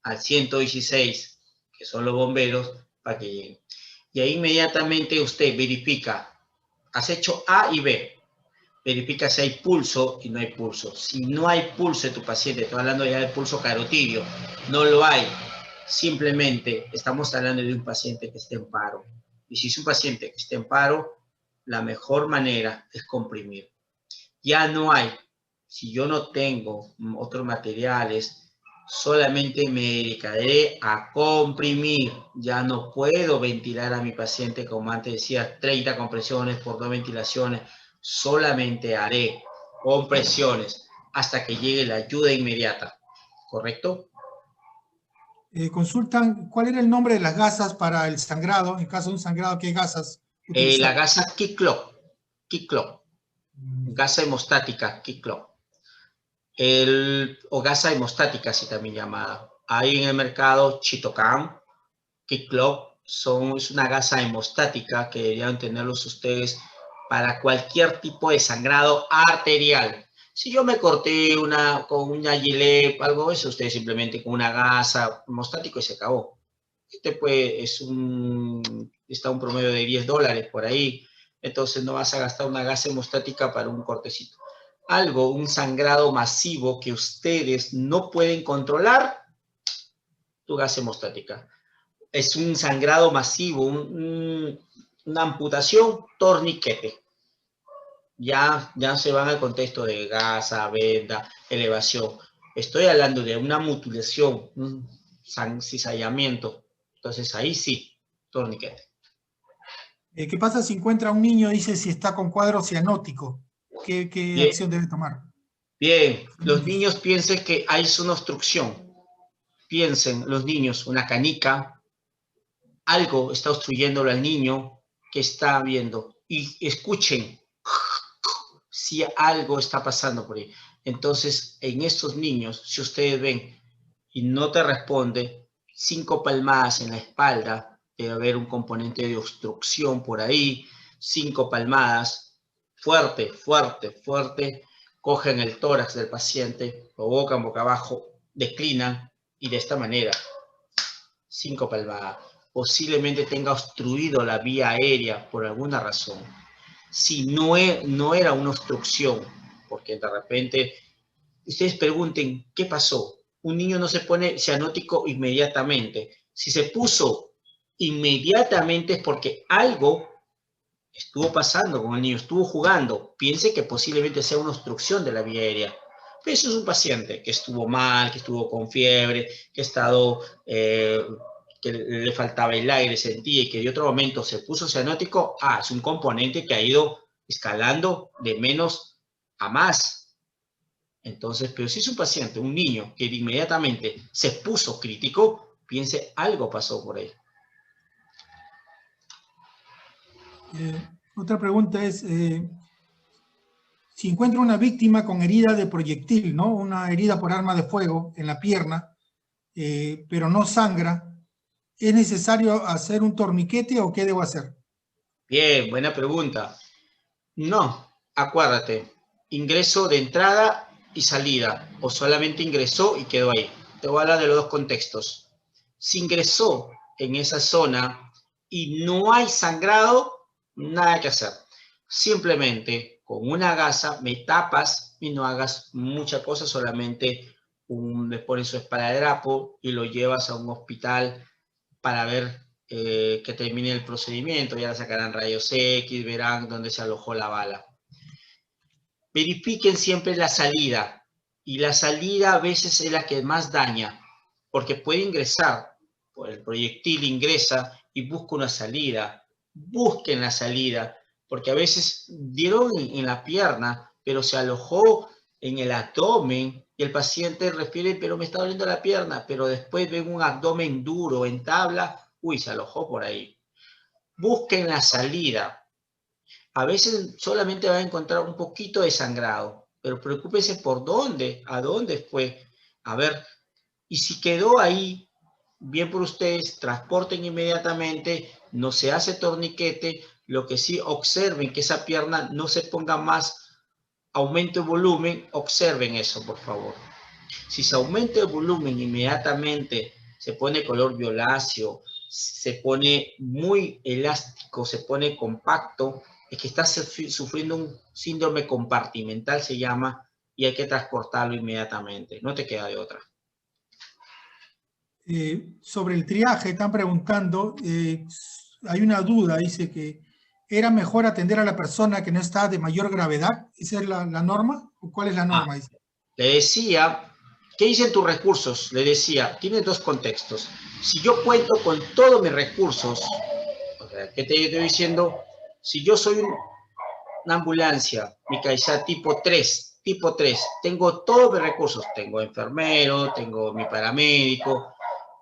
al 116, que son los bomberos, para que lleguen. Y ahí inmediatamente usted verifica, has hecho A y B, verifica si hay pulso y no hay pulso. Si no hay pulso de tu paciente, estoy hablando ya del pulso carotidio, no lo hay, Simplemente estamos hablando de un paciente que esté en paro. Y si es un paciente que esté en paro, la mejor manera es comprimir. Ya no hay, si yo no tengo otros materiales, solamente me dedicaré a comprimir. Ya no puedo ventilar a mi paciente, como antes decía, 30 compresiones por 2 ventilaciones. Solamente haré compresiones hasta que llegue la ayuda inmediata. ¿Correcto? Consultan cuál era el nombre de las gasas para el sangrado. En caso de un sangrado, ¿qué gasas utilizar? La gasa Kiklock. Gasa hemostática Kiklock. O gasa hemostática, así también llamada. Hay en el mercado Chitocan, Kiklock, es una gasa hemostática que deberían tenerlos ustedes para cualquier tipo de sangrado arterial. Si yo me corté con una Gillette, algo de eso, ustedes simplemente con una gasa hemostático y se acabó. Está un promedio de $10 por ahí, entonces no vas a gastar una gasa hemostática para un cortecito. Un sangrado masivo que ustedes no pueden controlar, tu gasa hemostática. Es un sangrado masivo, una amputación, torniquete. Ya se van al contexto de gasa, venda, elevación. Estoy hablando de una mutilación, un cizallamiento. Entonces ahí sí, torniquete. ¿Qué pasa si encuentra a un niño, dice, si está con cuadro cianótico? ¿Qué acción debe tomar? Bien, los niños piensen que hay una obstrucción. Piensen, los niños, una canica, algo está obstruyéndolo al niño que está viendo. Y escuchen si algo está pasando por ahí. Entonces, en estos niños, si ustedes ven y no te responde, 5 palmadas en la espalda, debe haber un componente de obstrucción por ahí, 5 palmadas, fuerte, cogen el tórax del paciente, lo bocan boca abajo, declinan y de esta manera, 5 palmadas. Posiblemente tenga obstruido la vía aérea por alguna razón. Si no era una obstrucción, porque de repente ustedes pregunten, ¿qué pasó? Un niño no se pone cianótico inmediatamente. Si se puso inmediatamente es porque algo estuvo pasando con el niño, estuvo jugando. Piense que posiblemente sea una obstrucción de la vía aérea. Pero eso es un paciente que estuvo mal, que estuvo con fiebre, que que le faltaba el aire, sentía y que de otro momento se puso cianótico. Es un componente que ha ido escalando de menos a más. Entonces, pero si es un paciente, un niño, que inmediatamente se puso crítico, piense algo pasó por ahí. Otra pregunta es, si encuentro una víctima con herida de proyectil, ¿no? Una herida por arma de fuego en la pierna, pero no sangra, ¿es necesario hacer un torniquete o qué debo hacer? Bien, buena pregunta. No, acuérdate, ingreso de entrada y salida, o solamente ingresó y quedó ahí. Te voy a hablar de los dos contextos. Si ingresó en esa zona y no hay sangrado, nada que hacer. Simplemente con una gasa me tapas y no hagas mucha cosa, solamente le pones su esparadrapo y lo llevas a un hospital para ver que termine el procedimiento. Ya le sacarán rayos X, verán dónde se alojó la bala. Verifiquen siempre la salida, y la salida a veces es la que más daña, porque puede ingresar, por el proyectil ingresa y busca una salida. Busquen la salida, porque a veces dieron en la pierna, pero se alojó en el abdomen y el paciente refiere, pero me está doliendo la pierna, pero después ven un abdomen duro en tabla, se alojó por ahí. Busquen la salida. A veces solamente va a encontrar un poquito de sangrado, pero preocúpense por dónde, a dónde fue. A ver, y si quedó ahí, bien por ustedes, transporten inmediatamente, no se hace torniquete, lo que sí observen que esa pierna no se ponga más, aumente el volumen, observen eso, por favor. Si se aumenta el volumen inmediatamente, se pone color violáceo, se pone muy elástico, se pone compacto, es que está sufriendo un síndrome compartimental, se llama, y hay que transportarlo inmediatamente. No te queda de otra. Sobre el triaje, están preguntando, hay una duda, dice que ¿era mejor atender a la persona que no está de mayor gravedad? ¿Esa es la norma? ¿O cuál es la norma? Dice. Le decía, ¿qué dicen tus recursos? Le decía, tiene dos contextos. Si yo cuento con todos mis recursos, o sea, ¿qué te estoy diciendo? Si yo soy una ambulancia, mi CAISA tipo 3, tengo todos mis recursos, tengo enfermero, tengo mi paramédico,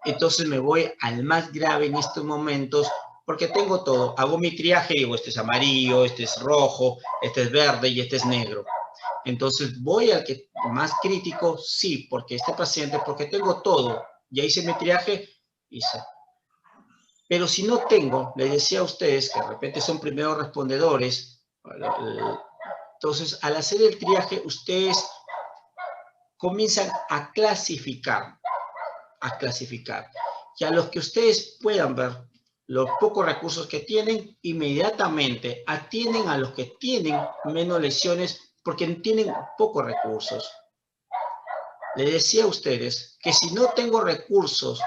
entonces me voy al más grave en estos momentos porque tengo todo, hago mi triaje y digo, este es amarillo, este es rojo, este es verde y este es negro. Entonces voy al que más crítico, sí, porque este paciente, porque tengo todo, ya hice mi triaje, hice. Pero si no tengo, les decía a ustedes que de repente son primeros respondedores, entonces al hacer el triaje ustedes comienzan a clasificar, y a los que ustedes puedan ver los pocos recursos que tienen, inmediatamente atienden a los que tienen menos lesiones porque tienen pocos recursos. Les decía a ustedes que si no tengo recursos,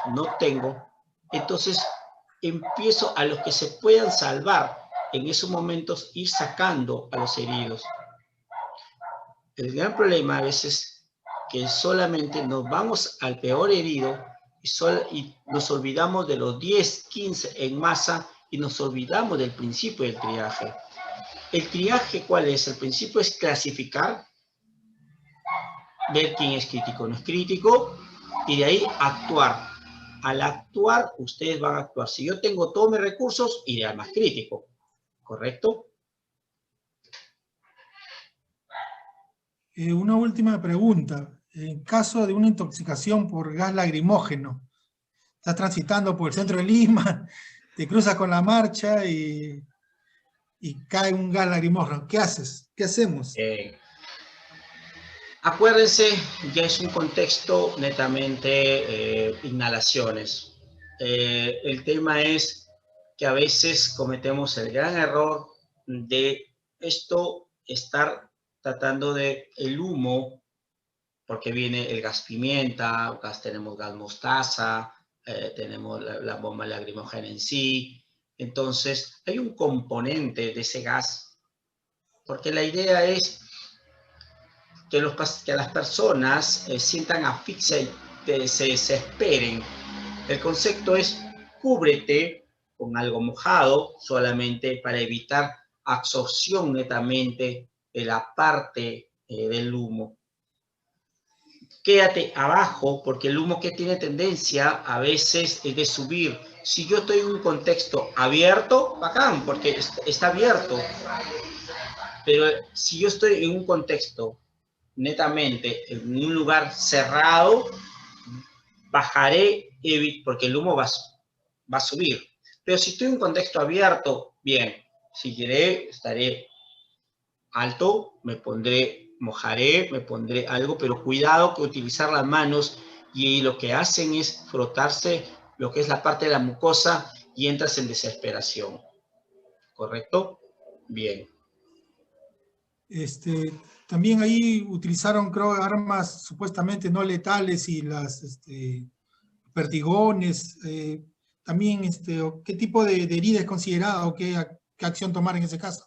entonces empiezo a los que se puedan salvar en esos momentos, ir sacando a los heridos. El gran problema a veces que solamente nos vamos al peor herido y nos olvidamos de los 10, 15 en masa y nos olvidamos del principio del triaje. ¿El triaje cuál es? El principio es clasificar, ver quién es crítico o no es crítico, y de ahí actuar. Al actuar, ustedes van a actuar. Si yo tengo todos mis recursos, iré al más crítico. ¿Correcto? Una última pregunta. En caso de una intoxicación por gas lacrimógeno, estás transitando por el centro de Lima, te cruzas con la marcha y cae un gas lacrimógeno. ¿Qué haces? ¿Qué hacemos? Acuérdense, ya es un contexto netamente inhalaciones. El tema es que a veces cometemos el gran error de estar tratando de el humo, porque viene el gas pimienta, tenemos gas mostaza, tenemos la bomba lacrimógena en sí. Entonces, hay un componente de ese gas, porque la idea es que las personas sientan asfixia y se desesperen. El concepto es cúbrete con algo mojado solamente para evitar absorción netamente de la parte del humo. Quédate abajo porque el humo que tiene tendencia a veces es de subir. Si yo estoy en un contexto abierto, bacán, porque está abierto. Pero si yo estoy en un contexto netamente en un lugar cerrado, bajaré porque el humo va a subir. Pero si estoy en un contexto abierto, bien, si quiere, estaré alto, mojaré, me pondré algo, pero cuidado que utilizar las manos y lo que hacen es frotarse lo que es la parte de la mucosa y entras en desesperación. ¿Correcto? Bien. También ahí utilizaron, creo, armas supuestamente no letales y las perdigones. También, ¿qué tipo de herida es considerada o qué acción tomar en ese caso?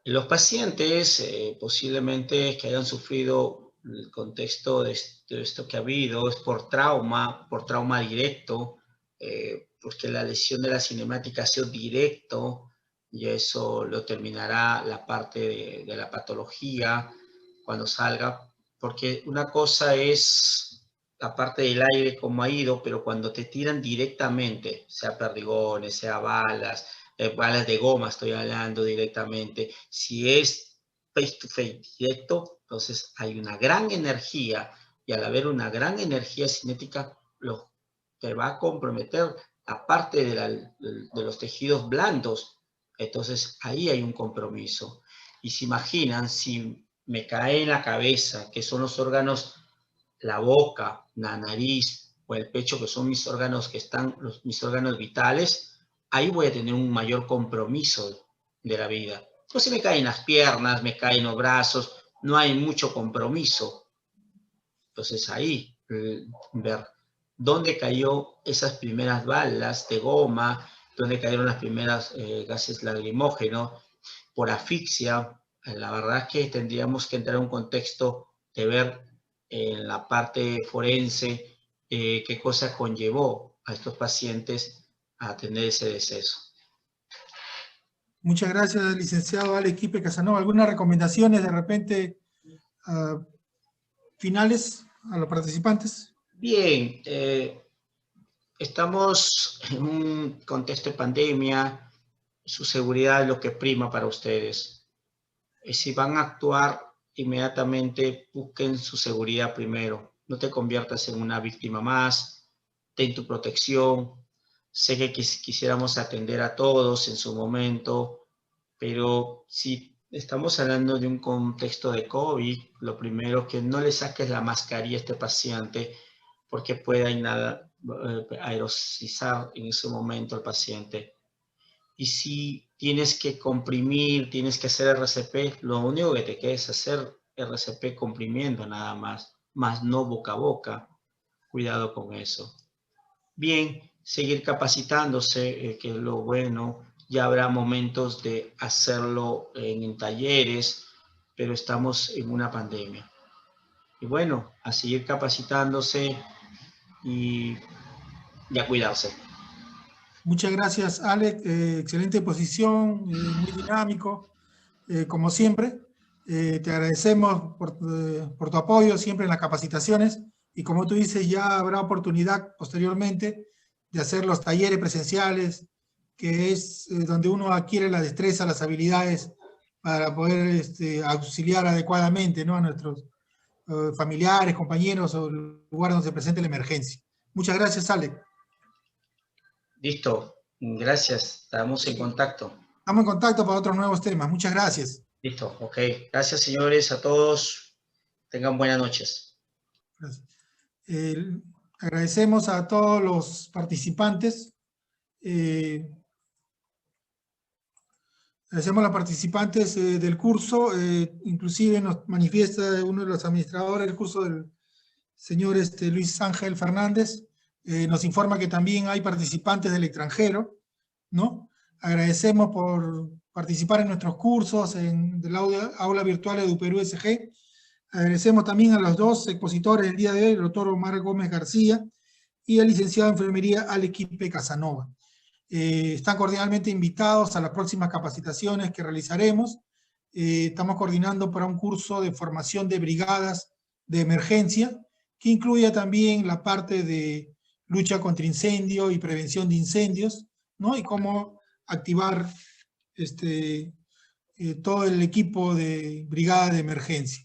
Los pacientes posiblemente que hayan sufrido el contexto de esto que ha habido es por trauma directo, porque la lesión de la cinemática ha sido directo y eso lo terminará la parte de la patología cuando salga, porque una cosa es la parte del aire como ha ido, pero cuando te tiran directamente, sea perdigones, sea balas de goma estoy hablando directamente, si es face to face directo, entonces hay una gran energía y al haber una gran energía cinética te va a comprometer la parte de los tejidos blandos, entonces ahí hay un compromiso. Y se imaginan si me cae en la cabeza, que son los órganos, la boca, la nariz o el pecho, que son mis órganos mis órganos vitales, ahí voy a tener un mayor compromiso de la vida. Pues si me caen las piernas, me caen los brazos, no hay mucho compromiso. Entonces ahí ver. dónde cayó esas primeras balas de goma, dónde cayeron las primeras gases lacrimógenos, por asfixia. La verdad es que tendríamos que entrar en un contexto de ver en la parte forense qué cosa conllevó a estos pacientes a tener ese deceso. Muchas gracias, licenciado Alex Quispe Casanova. ¿Algunas recomendaciones de repente finales a los participantes? Bien, estamos en un contexto de pandemia, su seguridad es lo que prima para ustedes. Si van a actuar, inmediatamente busquen su seguridad primero. No te conviertas en una víctima más, ten tu protección. Sé que quisiéramos atender a todos en su momento, pero si estamos hablando de un contexto de COVID, lo primero es que no le saques la mascarilla a este paciente porque pueda aerosolizar en ese momento al paciente. Y si tienes que comprimir, tienes que hacer RCP, lo único que te queda es hacer RCP comprimiendo nada más no boca a boca. Cuidado con eso. Bien, seguir capacitándose, que es lo bueno. Ya habrá momentos de hacerlo en talleres, pero estamos en una pandemia. Y bueno, a seguir capacitándose y a cuidarse. Muchas gracias, Alex. Excelente posición, muy dinámico, como siempre. Te agradecemos por tu apoyo siempre en las capacitaciones y como tú dices, ya habrá oportunidad posteriormente de hacer los talleres presenciales, que es donde uno adquiere la destreza, las habilidades para poder auxiliar adecuadamente, ¿no?, a nuestros familiares, compañeros o lugares donde se presente la emergencia. Muchas gracias, Alex. Listo, gracias, estamos en contacto. Estamos en contacto para otros nuevos temas. Muchas gracias. Listo, ok. Gracias, señores, a todos. Tengan buenas noches. Gracias. Agradecemos a todos los participantes. Agradecemos a los participantes del curso. Inclusive nos manifiesta uno de los administradores del curso, del señor Luis Ángel Fernández. Nos informa que también hay participantes del extranjero, ¿no? Agradecemos por participar en nuestros cursos del aula virtual EduPerú SG. Agradecemos también a los dos expositores del día de hoy, el doctor Omar Gómez García y el licenciado en enfermería Alex Quispe Casanova. Están cordialmente invitados a las próximas capacitaciones que realizaremos. Estamos coordinando para un curso de formación de brigadas de emergencia, que incluya también la parte de lucha contra incendio y prevención de incendios, ¿no? Y cómo activar todo el equipo de brigada de emergencia.